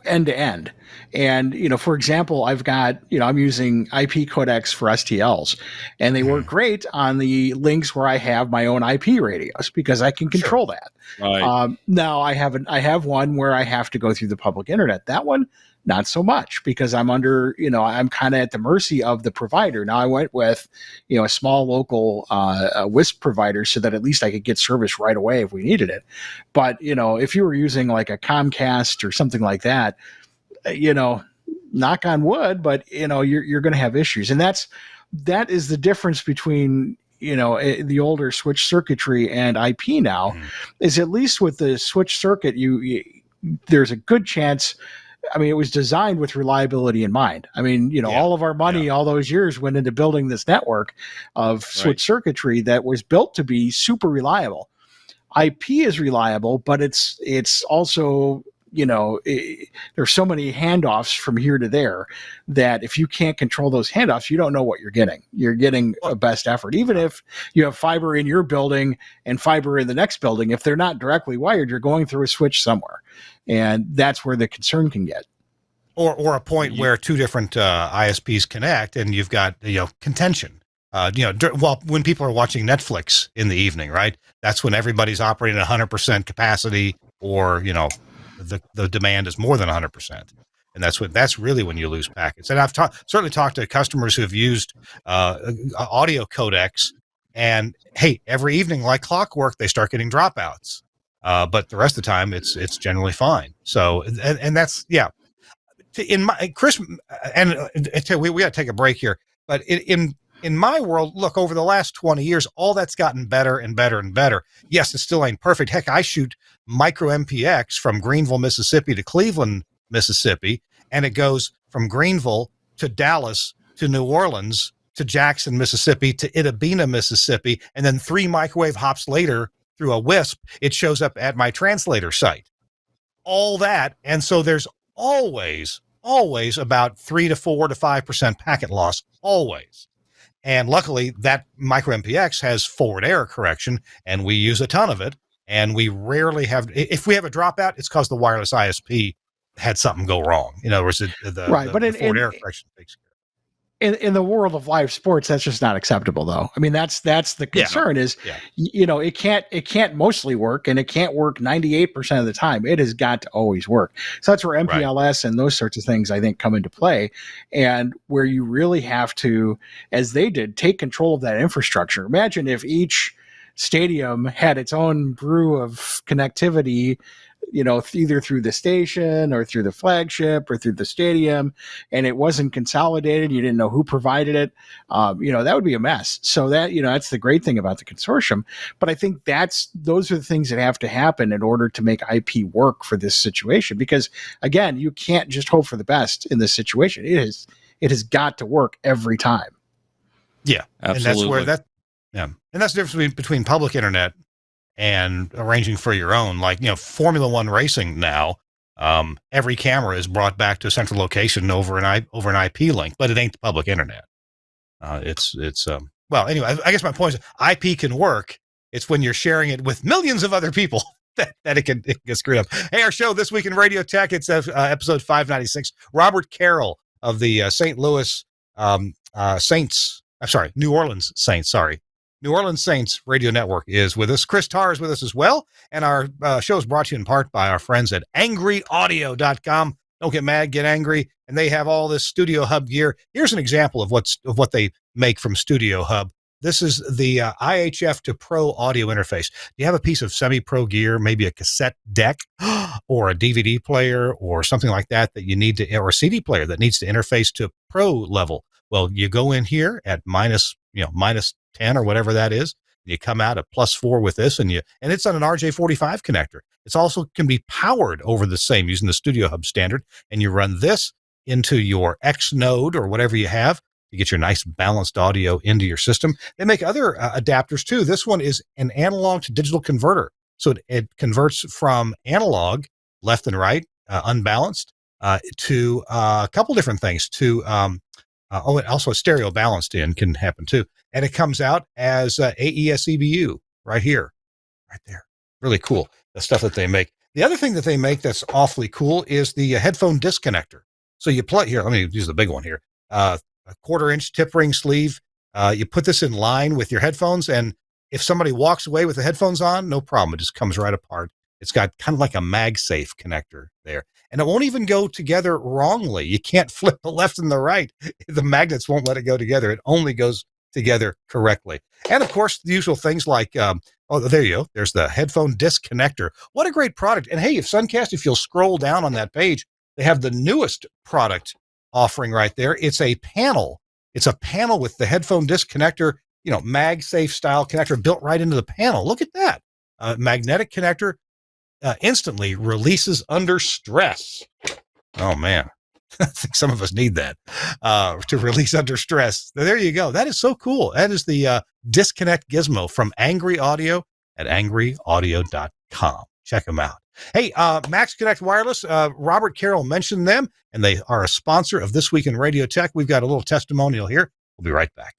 end to end. And, for example, I've got, I'm using IP codecs for STLs, and they work great on the links where I have my own IP radios because I can control that. Right. Now I have one where I have to go through the public internet. That one, not so much because I'm under, I'm kind of at the mercy of the provider. Now I went with, a small local WISP provider so that at least I could get service right away if we needed it. But, if you were using like a Comcast or something like that, knock on wood, but you're going to have issues. And that is the difference between, the older switch circuitry and IP now is at least with the switch circuit, there's a good chance. I mean, it was designed with reliability in mind. I mean, all of our money, all those years went into building this network of switch circuitry that was built to be super reliable. IP is reliable, but it's also, there's so many handoffs from here to there that if you can't control those handoffs, you don't know what you're getting. You're getting a best effort. Even if you have fiber in your building and fiber in the next building, if they're not directly wired, you're going through a switch somewhere. And that's where the concern can get. Or a point where two different ISPs connect and you've got, contention. When people are watching Netflix in the evening, right? That's when everybody's operating at 100% capacity or, the demand is more than 100%. And that's really when you lose packets. And I've certainly talked to customers who have used audio codecs and hey, every evening, like clockwork, they start getting dropouts. But the rest of the time it's generally fine. So, and that's, in my Chris, and we got to take a break here, but in my world, look, over the last 20 years, all that's gotten better and better and better. Yes, it still ain't perfect. Heck, I shoot micro MPX from Greenville, Mississippi to Cleveland, Mississippi, and it goes from Greenville to Dallas to New Orleans to Jackson, Mississippi to Itabena, Mississippi, and then 3 microwave hops later through a WISP, it shows up at my translator site. All that, and so there's always about 3 to 4 to 5% packet loss, always. And luckily, that micro MPX has forward error correction, and we use a ton of it. And we rarely have, if we have a dropout, it's because the wireless ISP had something go wrong. In other words, the forward error correction takes care of it. In the world of live sports, that's just not acceptable, though. I mean, that's the concern it can't mostly work, and it can't work 98% of the time. It has got to always work. So that's where MPLS and those sorts of things, I think, come into play, and where you really have to, as they did, take control of that infrastructure. Imagine if each stadium had its own brew of connectivity, either through the station or through the flagship or through the stadium, and it wasn't consolidated. You didn't know who provided it. That would be a mess. So that's the great thing about the consortium. But I think those are the things that have to happen in order to make IP work for this situation. Because again, you can't just hope for the best in this situation. It has got to work every time. Yeah. Absolutely. And that's the difference between public internet and arranging for your own, like, Formula One racing now, every camera is brought back to a central location over an IP link, but it ain't the public internet. Well, anyway, I guess my point is IP can work. It's when you're sharing it with millions of other people that it can get screwed up. Hey, our show this week in Radio Tech, it's episode 596. Robert Carroll of the St. Louis Saints. I'm sorry, New Orleans Saints. Sorry. New Orleans Saints Radio Network is with us. Chris Tarr is with us as well. And our show is brought to you in part by our friends at angryaudio.com. Don't get mad, get angry. And they have all this Studio Hub gear. Here's an example of what they make from Studio Hub. This is the IHF to Pro audio interface. You have a piece of semi-pro gear, maybe a cassette deck or a DVD player or something like that you need to, or a CD player that needs to interface to pro level. Well, you go in here at minus 10 or whatever that is. You come out at +4 with this, and it's on an RJ45 connector. It's also can be powered over the same using the Studio Hub standard, and you run this into your X node or whatever you have. You get your nice balanced audio into your system. They make other adapters too. This one is an analog to digital converter. So it converts from analog, left and right, unbalanced, to a couple different things. And also a stereo balanced in can happen too. And it comes out as AES EBU right here, right there. Really cool, the stuff that they make. The other thing that they make that's awfully cool is the headphone disconnector. So you plug here, let me use the big one here. A 1/4-inch tip ring sleeve. You put this in line with your headphones, and if somebody walks away with the headphones on, no problem. It just comes right apart. It's got kind of like a MagSafe connector there. And it won't even go together wrongly. You can't flip the left and the right. The magnets won't let it go together. It only goes together correctly. And of course, the usual things like, there you go. There's the headphone disconnector. What a great product. And hey, if you'll scroll down on that page, they have the newest product offering right there. It's a panel. It's a panel with the headphone disconnector, MagSafe style connector built right into the panel. Look at that. Magnetic connector instantly releases under stress. Oh, man. I think some of us need that to release under stress. There you go. That is so cool. That is the disconnect gizmo from Angry Audio at angryaudio.com. Check them out. Hey, Max Connect Wireless, Robert Carroll mentioned them, and they are a sponsor of This Week in Radio Tech. We've got a little testimonial here. We'll be right back.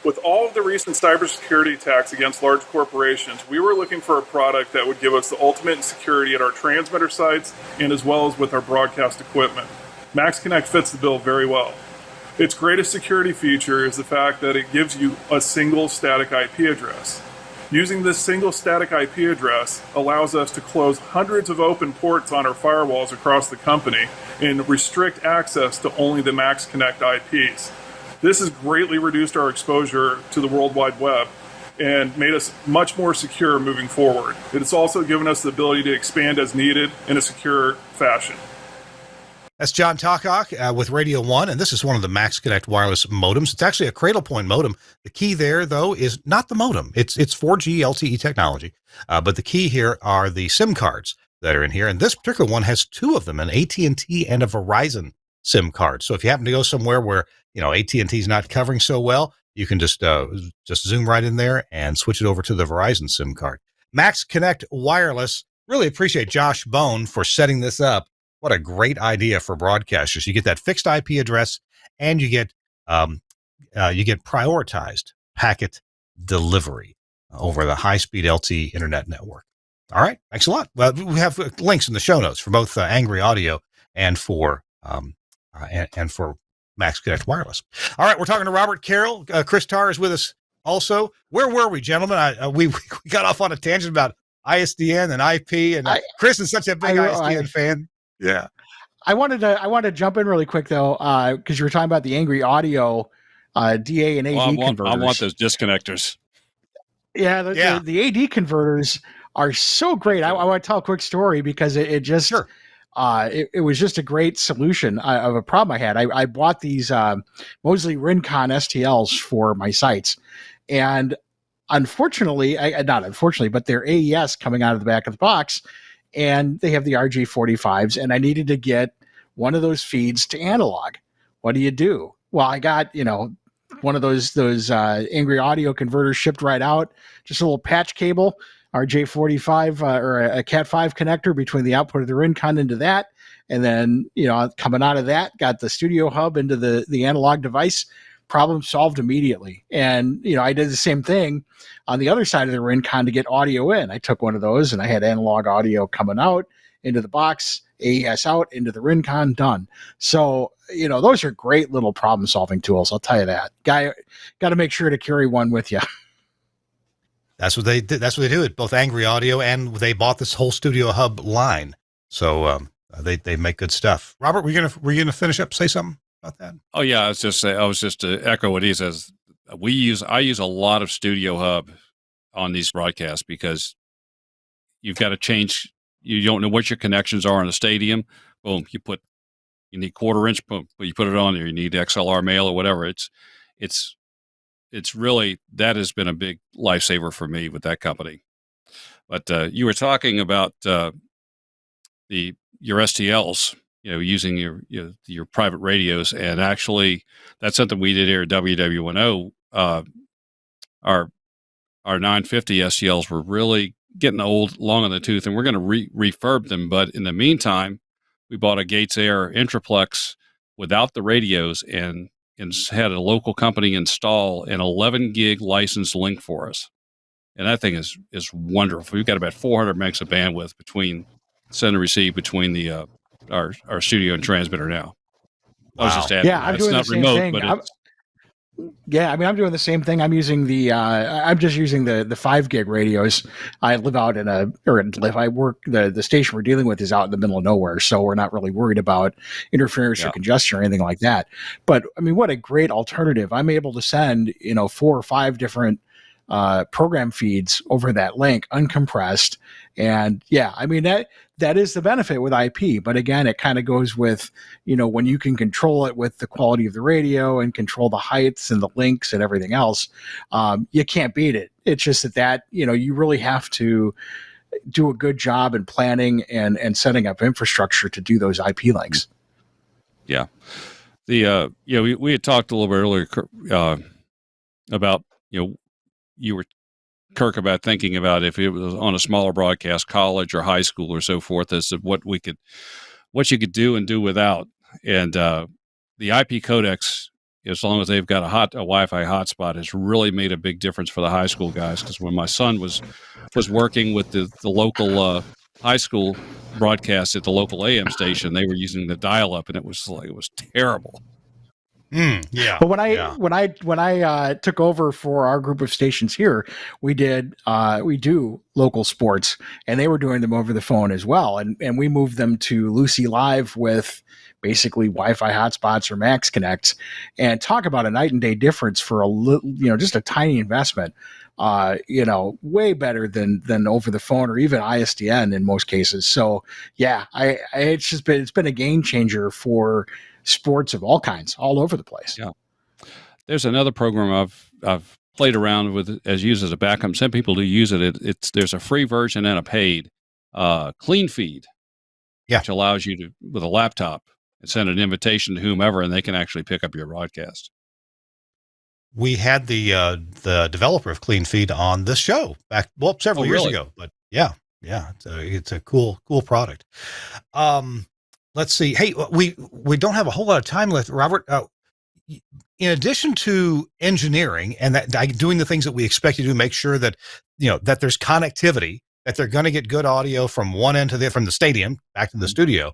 With all of the recent cybersecurity attacks against large corporations, we were looking for a product that would give us the ultimate security at our transmitter sites and as well as with our broadcast equipment. Max Connect fits the bill very well. Its greatest security feature is the fact that it gives you a single static IP address. Using this single static IP address allows us to close hundreds of open ports on our firewalls across the company and restrict access to only the Max Connect IPs. This has greatly reduced our exposure to the World Wide Web and made us much more secure moving forward. It has also given us the ability to expand as needed in a secure fashion. That's John Tokok with Radio 1, and this is one of the Max Connect wireless modems. It's actually a cradle point modem. The key there, though, is not the modem. It's 4G LTE technology, but the key here are the SIM cards that are in here, and this particular one has two of them, an AT&T and a Verizon SIM card. So if you happen to go somewhere where AT&T is not covering so well, you can just zoom right in there and switch it over to the Verizon SIM card. Max Connect Wireless. Really appreciate Josh Bone for setting this up. What a great idea for broadcasters. You get that fixed IP address, and you get prioritized packet delivery over the high-speed LTE internet network. All right, thanks a lot. Well, we have links in the show notes for both Angry Audio and for Max Connect Wireless. All right, we're talking to Robert Carroll. Chris Tarr is with us also. Where were we, gentlemen? We got off on a tangent about ISDN and IP, and Chris is such a big ISDN fan. Yeah. I wanted to jump in really quick though, because you were talking about the Angry Audio DA and AD converters. I want those disconnectors. Yeah, the AD converters are so great. I want to tell a quick story because it just it was just a great solution of a problem I had. I bought these Mosley Rincon STLs for my sites, and unfortunately, but they're AES coming out of the back of the box. And they have the RJ45s, and I needed to get one of those feeds to analog. What do you do? Well, I got, one of those Angry Audio converters shipped right out, just a little patch cable, RJ45 or a Cat5 connector between the output of the Rincon into that. And then, coming out of that, got the Studio Hub into the analog device. problem solved immediately. And, I did the same thing on the other side of the Rincon to get audio in. I took one of those and I had analog audio coming out into the box, AES out into the Rincon, done. So, those are great little problem solving tools. I'll tell you that. Got to make sure to carry one with you. That's what they did. That's what they do at both Angry Audio, and they bought this whole Studio Hub line. So they make good stuff. Robert, were you gonna finish up? Say something about that? Oh yeah, I was just to echo what he says. I use a lot of Studio Hub on these broadcasts because you've got to change. You don't know what your connections are in the stadium. Boom, you need 1/4 inch. Boom, you put it on there. You need XLR mail or whatever. It's really, that has been a big lifesaver for me with that company. But you were talking about your STLs, using your private radios, and actually that's something we did here at WW10. Our 950 STLs were really getting old, long in the tooth, and we're going to refurb them. But in the meantime, we bought a Gates Air Intraplex without the radios and had a local company install an 11 gig licensed link for us. And that thing is wonderful. We've got about 400 megs of bandwidth between send and receive between the our studio and transmitter now. Wow. I was just adding. Yeah, I'm doing the same thing. I'm doing the same thing. I'm using I'm just using the 5 gig radios. I live out I work, the station we're dealing with is out in the middle of nowhere. So we're not really worried about interference or congestion or anything like that. But I mean, what a great alternative. I'm able to send, 4 or 5 different program feeds over that link, uncompressed. And yeah, I mean, that is the benefit with IP. But again, it kind of goes with, when you can control it with the quality of the radio and control the heights and the links and everything else, you can't beat it. It's just that, you really have to do a good job in planning and setting up infrastructure to do those IP links. Yeah. We had talked a little bit earlier about, you were, Kirk, about thinking about if it was on a smaller broadcast, college or high school or so forth, as to what you could do and do without. And the IP codecs, as long as they've got a Wi-Fi hotspot, has really made a big difference for the high school guys. Because when my son was working with the local high school broadcast at the local AM station, they were using the dial-up, and it was terrible. Yeah. But when I took over for our group of stations here, we do local sports, and they were doing them over the phone as well. And we moved them to Lucy Live with basically Wi-Fi hotspots or Max Connects, and talk about a night and day difference for a little, just a tiny investment. Way better than over the phone or even ISDN in most cases. So yeah, it's been a game changer for sports of all kinds, all over the place. Yeah. There's another program I've played around with, used as a backup. Some people do use it. There's a free version and a paid, Clean Feed, which allows you to, with a laptop, send an invitation to whomever, and they can actually pick up your broadcast. We had the developer of Clean Feed on this show several years ago. But yeah, it's a cool product. Let's see. Hey, we don't have a whole lot of time left, Robert. In addition to engineering and doing the things that we expect you to do, make sure that that there's connectivity, that they're going to get good audio from one end from the stadium back to the studio.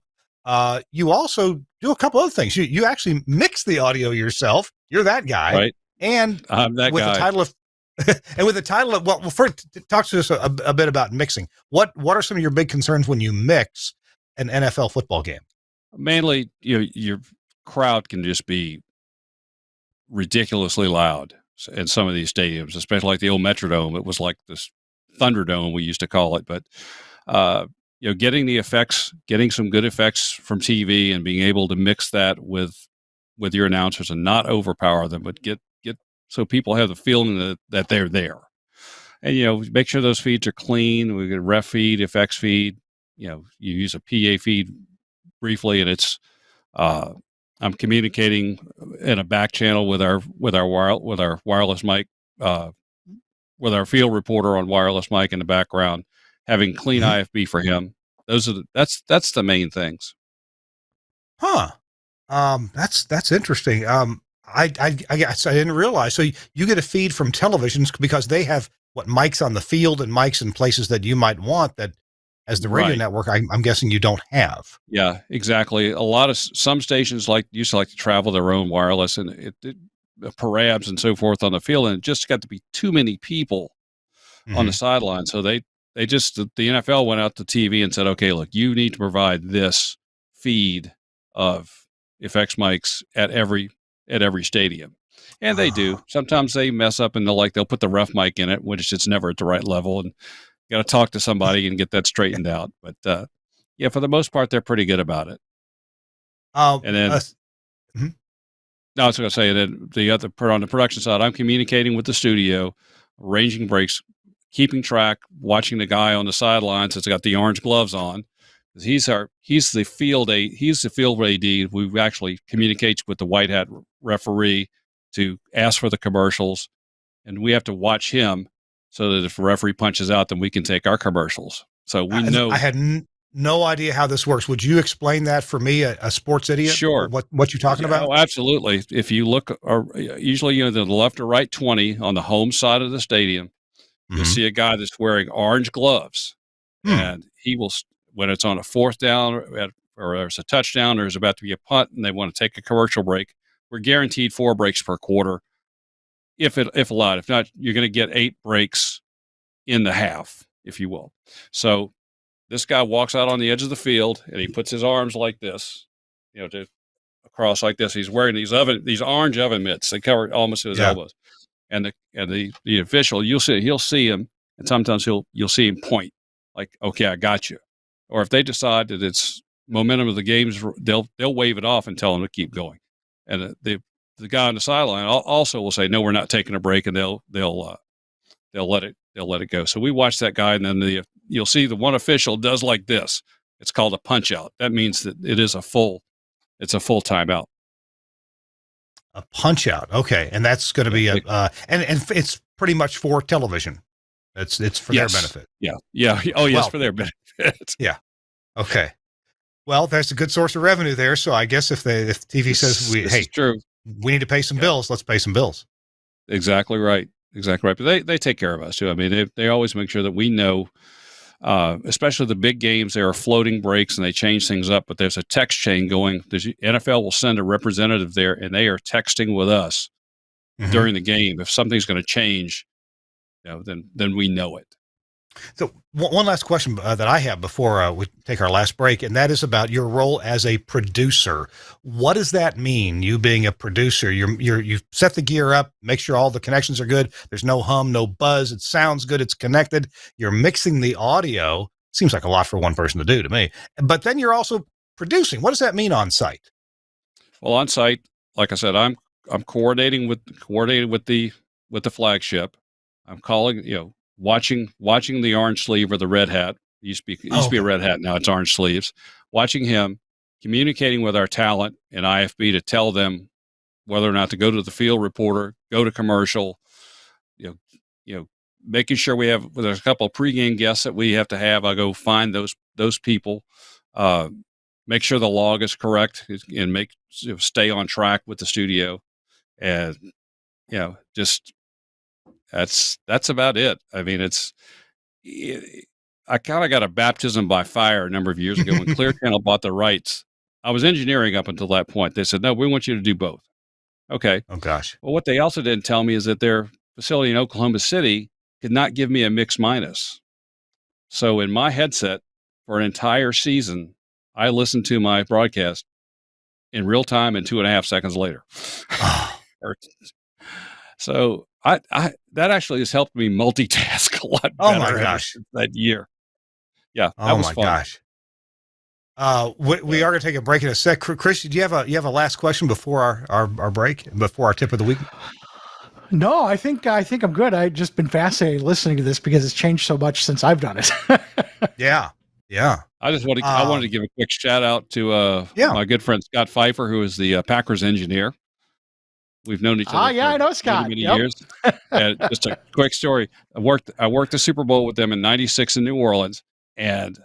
You also do a couple other things. You actually mix the audio yourself. You're that guy, right? And I'm that with guy. The title of and with the title of first talk to us a bit about mixing. What are some of your big concerns when you mix an NFL football game? Mainly, your crowd can just be ridiculously loud in some of these stadiums, especially like the old Metrodome. It was like this Thunderdome, we used to call it. But getting the effects, getting some good effects from TV, and being able to mix that with your announcers and not overpower them, but get so people have the feeling that they're there. And make sure those feeds are clean. We get a ref feed, effects feed. You use a PA feed briefly, and it's I'm communicating in a back channel with our wireless mic, with our field reporter on wireless mic in the background, having clean IFB for him. That's the main things. Huh. That's interesting. I guess I didn't realize. So you get a feed from televisions because they have what mics on the field and mics in places that you might want that as the radio Right. network, I'm guessing you don't have. Yeah, exactly. A lot of some stations used to like to travel their own wireless and it parabs and so forth on the field, and it just got to be too many people on the sideline. So they just the NFL went out to TV and said, okay, look, you need to provide this feed of FX mics at every stadium. And they do. Sometimes they mess up and they'll put the rough mic in it, which it's never at the right level, and got to talk to somebody and get that straightened out. But yeah, for the most part, they're pretty good about it. And then, no, I was going to say that on the production side, I'm communicating with the studio, arranging breaks, keeping track, watching the guy on the sidelines that's got the orange gloves on. He's the field AD who actually communicates with the white hat referee to ask for the commercials, and we have to watch him so that if the referee punches out, then we can take our commercials. So we know. I had no idea how this works. Would you explain that for me, a sports idiot? Sure. What you're talking about? Oh, absolutely. If you look, usually the left or right 20 on the home side of the stadium, you'll see a guy that's wearing orange gloves, and he will, when it's on a fourth down or there's a touchdown or there's about to be a punt and they want to take a commercial break, we're guaranteed 4 breaks per quarter. If allowed, if not, you're going to get 8 breaks in the half, if you will. So this guy walks out on the edge of the field and he puts his arms like this, across like this. He's wearing these orange oven mitts. They cover almost to his elbows. And the official, he'll see him, and sometimes you'll see him point like, okay, I got you. Or if they decide that it's momentum of the games, they'll wave it off and tell him to keep going. And the guy on the sideline also will say, no, we're not taking a break, and they'll let it go. So we watch that guy, and then you'll see the one official does like this. It's called a punch out. That means that it's a full timeout. A punch out. Okay. And that's going to be and it's pretty much for television. It's for their benefit. Yeah. Yeah. Oh, yes. For their benefit. Yeah. Okay. Well, there's a good source of revenue there. So I guess if TV says we need to pay some bills, let's pay some bills. Exactly right. Exactly right. But they take care of us too. I mean, they always make sure that we know, especially the big games, there are floating breaks and they change things up, but there's a text chain going. NFL will send a representative there and they are texting with us during the game. If something's going to change, then we know it. So one last question that I have before we take our last break, and that is about your role as a producer. What does that mean? You being a producer, you set the gear up, make sure all the connections are good. There's no hum, no buzz. It sounds good. It's connected. You're mixing the audio. Seems like a lot for one person to do to me. But then you're also producing. What does that mean on site? Well, on site, like I said, I'm coordinating with the flagship. I'm calling, watching the orange sleeve or the red hat. It used to be a red hat. Now it's orange sleeves. Watching him, communicating with our talent and IFB to tell them whether or not to go to the field reporter, go to commercial, making sure there's a couple of pregame guests that we have to have. I go find those people, make sure the log is correct and stay on track with the studio. And, just, that's about it. I mean, I kind of got a baptism by fire a number of years ago when Clear Channel bought the rights. I was engineering up until that point. They said, no, we want you to do both. Okay. Oh gosh. Well, what they also didn't tell me is that their facility in Oklahoma City could not give me a mix minus. So in my headset for an entire season, I listened to my broadcast in real time and 2.5 seconds later. So I that actually has helped me multitask a lot better. Oh my gosh, that year. Yeah. Oh my gosh. We are going to take a break in a sec. Chris, do you have a last question before our break, before our tip of the week? No, I think I'm good. I've just been fascinated listening to this because it's changed so much since I've done it. Yeah. I wanted to give a quick shout out to my good friend Scott Pfeiffer, who is the Packers engineer. We've known each other. I know Scott. Many years. And just a quick story. I worked the Super Bowl with them in '96 in New Orleans, and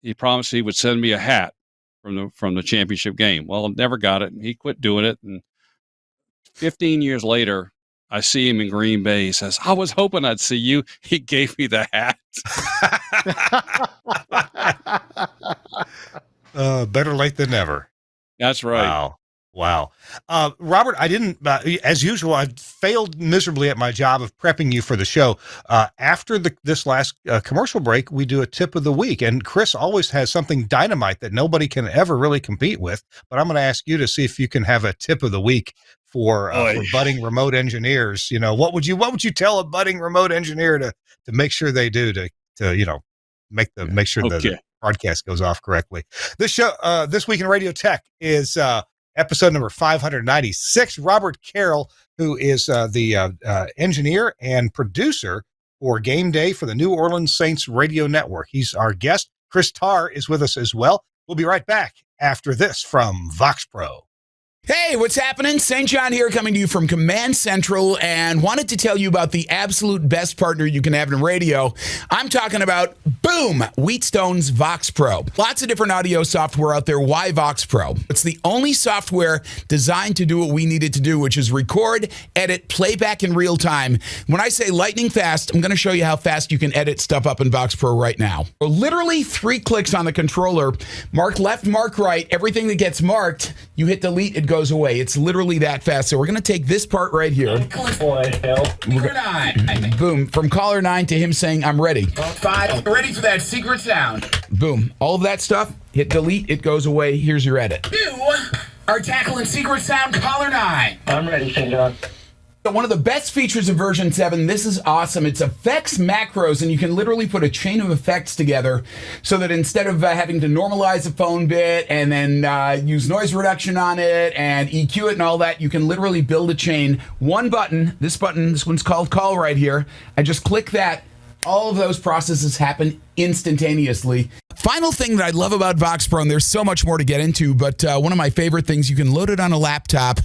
he promised he would send me a hat from the championship game. Well, never got it, and he quit doing it. And 15 years later, I see him in Green Bay. He says, I was hoping I'd see you. He gave me the hat. Better late than never. That's right. Wow. Robert, I didn't, as usual, I failed miserably at my job of prepping you for the show. After this last commercial break, we do a tip of the week, and Chris always has something dynamite that nobody can ever really compete with. But I'm going to ask you to see if you can have a tip of the week for budding remote engineers. What would you tell a budding remote engineer to make sure they do to make sure the broadcast goes off correctly? This show, This Week in Radio Tech, is episode number 596. Robert Carroll, who is the engineer and producer for Game Day for the New Orleans Saints radio network. He's our guest. Chris Tarr is with us as well. We'll be right back after this from Vox Pro. Hey, what's happening? St. John here, coming to you from Command Central, and wanted to tell you about the absolute best partner you can have in radio. I'm talking about, boom, Wheatstone's Vox Pro. Lots of different audio software out there. Why Vox Pro? It's the only software designed to do what we needed to do, which is record, edit, playback in real time. When I say lightning fast, I'm going to show you how fast you can edit stuff up in Vox Pro right now. Literally 3 clicks on the controller, mark left, mark right, everything that gets marked, you hit delete, it goes away. It's literally that fast. So we're going to take this part right here. Boom. From caller 9 to him saying, I'm ready. 5, ready for that secret sound. Boom. All of that stuff, hit delete, it goes away. Here's your edit. You are tackling secret sound, caller 9. I'm ready, St. John. So one of the best features of version 7, this is awesome. It's effects macros, and you can literally put a chain of effects together so that instead of having to normalize a phone bit and then use noise reduction on it and EQ it and all that, you can literally build a chain. One button, this one's called call right here. I just click that. All of those processes happen instantaneously. Final thing that I love about Vox Pro, and there's so much more to get into, but one of my favorite things, you can load it on a laptop.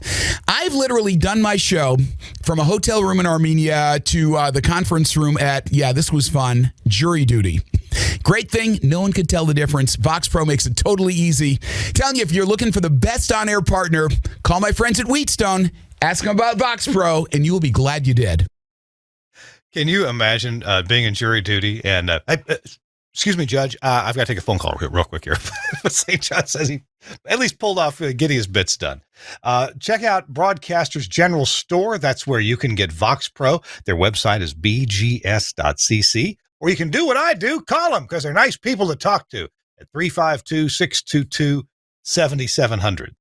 I've literally done my show from a hotel room in Armenia to the conference room at, this was fun, jury duty. Great thing, no one could tell the difference. Vox Pro makes it totally easy. Telling you, if you're looking for the best on-air partner, call my friends at Wheatstone, ask them about Vox Pro, and you will be glad you did. Can you imagine being in jury duty and, excuse me, Judge, I've got to take a phone call real quick here. But St. John says he at least pulled off getting his bits done. Check out Broadcaster's General Store. That's where you can get Vox Pro. Their website is bgs.cc. Or you can do what I do, call them, because they're nice people to talk to at 352-622-7700.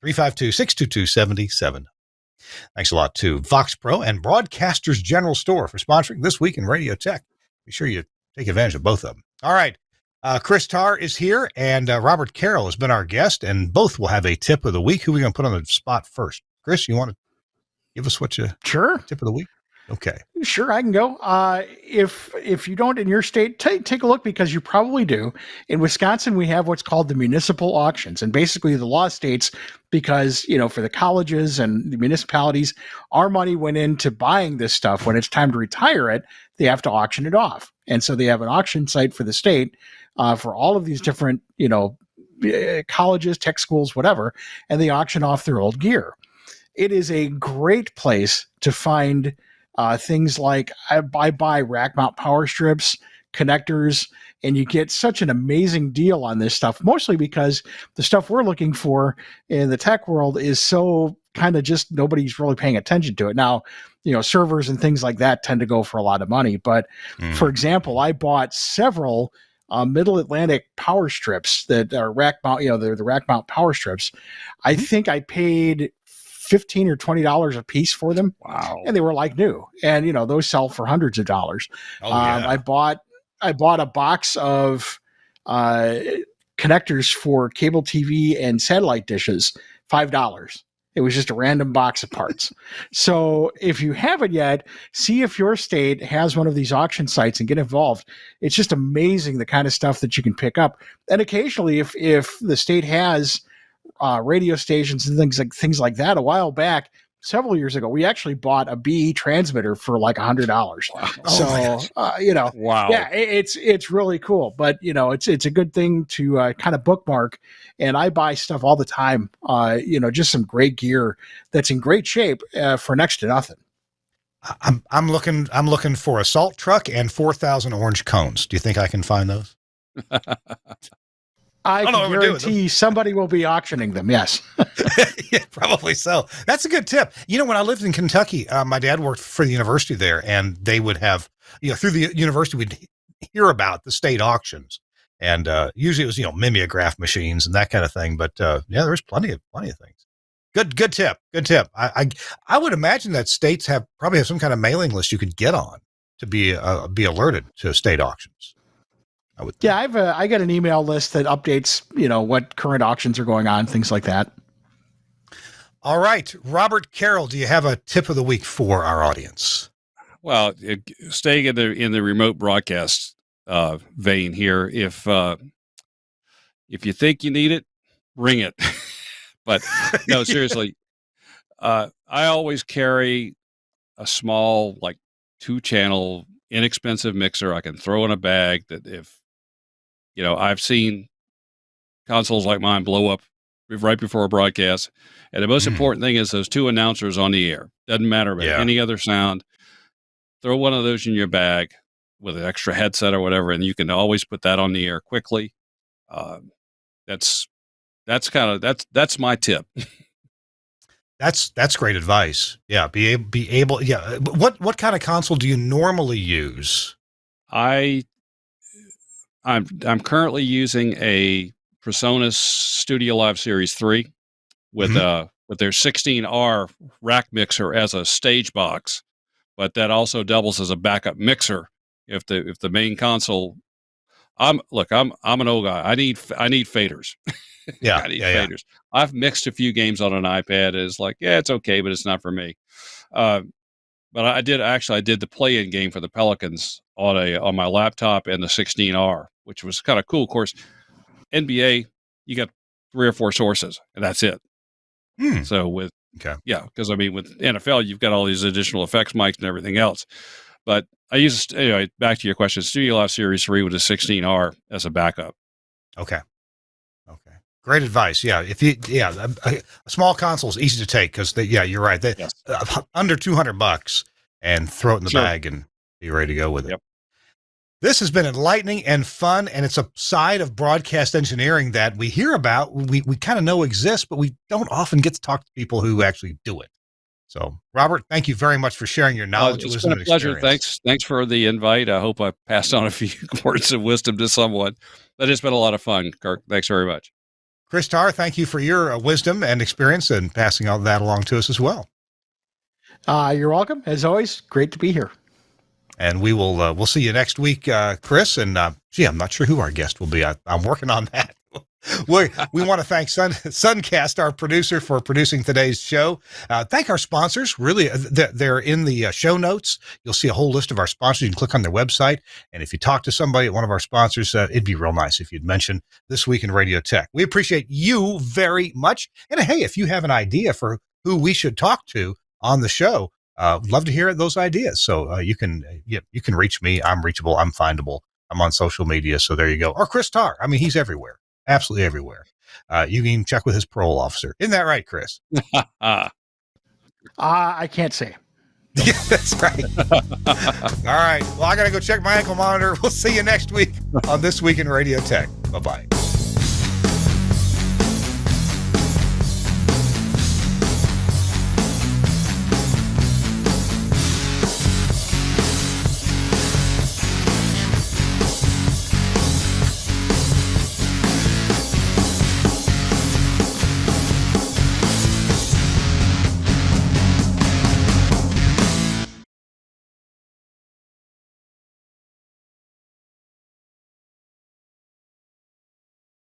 352-622-7700. Thanks a lot to Vox Pro and Broadcaster's General Store for sponsoring This Week in Radio Tech. Be sure you take advantage of both of them. All right. Chris Tarr is here, and Robert Carroll has been our guest, and both will have a tip of the week. Who are we going to put on the spot first? Chris, you want to give us what you... Sure. Tip of the week? Okay. Sure, I can go. If you don't in your state, take a look, because you probably do. In Wisconsin, we have what's called the municipal auctions, and basically the law states, because for the colleges and the municipalities, our money went into buying this stuff. When it's time to retire it, they have to auction it off, and so they have an auction site for the state for all of these different colleges, tech schools, whatever, and they auction off their old gear. It is a great place to find things like I buy rack mount power strips, connectors, and you get such an amazing deal on this stuff, mostly because the stuff we're looking for in the tech world is so kind of just nobody's really paying attention to it. Now, servers and things like that tend to go for a lot of money. But for example, I bought several Middle Atlantic power strips that are rack mount, they're the rack mount power strips. I think I paid $15 or $20 a piece for them. Wow. And they were like new. And, those sell for hundreds of dollars. Oh, yeah. I bought a box of connectors for cable TV and satellite dishes, $5. It was just a random box of parts. So if you haven't yet, see if your state has one of these auction sites and get involved. It's just amazing the kind of stuff that you can pick up. And occasionally, if the state has radio stations and things like that, a while back, several years ago, we actually bought a BE transmitter for like $100. Wow. So, Wow. yeah, it's really cool, but it's a good thing to kind of bookmark. And I buy stuff all the time, just some great gear that's in great shape for next to nothing. I'm looking for a salt truck and 4,000 orange cones. Do you think I can find those? I can guarantee somebody will be auctioning them. Yes. Yeah, probably so. That's a good tip. When I lived in Kentucky, my dad worked for the university there, and they would have, through the university, we'd hear about the state auctions, and usually it was, mimeograph machines and that kind of thing. But there's plenty of things. Good tip. Good tip. I would imagine that states probably have some kind of mailing list you could get on to be alerted to state auctions. Yeah, I got an email list that updates, what current auctions are going on, things like that. All right, Robert Carroll, do you have a tip of the week for our audience? Well, staying in the remote broadcast vein here, if you think you need it, ring it. But no, seriously, I always carry a small, like 2-channel, inexpensive mixer I can throw in a bag that if, I've seen consoles like mine blow up right before a broadcast. And the most important thing is those 2 announcers on the air. Doesn't matter about any other sound. Throw one of those in your bag with an extra headset or whatever, and you can always put that on the air quickly. That's my tip. That's great advice. Yeah, be able. Yeah, what kind of console do you normally use? I'm currently using a PreSonus Studio Live Series 3 with their 16R rack mixer as a stage box, but that also doubles as a backup mixer if the main console. I'm an old guy. I need faders. Yeah, I need faders. I've mixed a few games on an iPad. It's like, it's okay, but it's not for me. But I did the play-in game for the Pelicans on my laptop and the 16R, which was kind of cool. Of course, NBA, you got 3 or 4 sources, and that's it. So with because with NFL, you've got all these additional effects mics and everything else. But I use back to your question, Studio Live Series 3 with a 16R as a backup. Okay. Great advice. Yeah. A small console is easy to take because you're right. They under $200 and throw it in the bag and be ready to go with it. Yep. This has been enlightening and fun, and it's a side of broadcast engineering that we hear about. We kind of know exists, but we don't often get to talk to people who actually do it. So, Robert, thank you very much for sharing your knowledge. It's been a pleasure. Thanks for the invite. I hope I passed on a few words of wisdom to someone. But it's been a lot of fun, Kirk. Thanks very much. Chris Tarr, thank you for your wisdom and experience and passing all that along to us as well. You're welcome. As always, great to be here. And we'll see you next week, Chris. And I'm not sure who our guest will be. I'm working on that. We want to thank Suncast, our producer, for producing today's show. Thank our sponsors. Really, they're in the show notes. You'll see a whole list of our sponsors. You can click on their website. And if you talk to somebody at one of our sponsors, it'd be real nice if you'd mention This Week in Radio Tech. We appreciate you very much. And hey, if you have an idea for who we should talk to on the show, love to hear those ideas. So you can reach me. I'm reachable. I'm findable. I'm on social media. So there you go. Or Chris Tarr. I mean, he's everywhere. Absolutely everywhere. You can even check with his parole officer. Isn't that right, Chris? I can't say. Yeah, that's right. All right. Well, I got to go check my ankle monitor. We'll see you next week on This Week in Radio Tech. Bye-bye.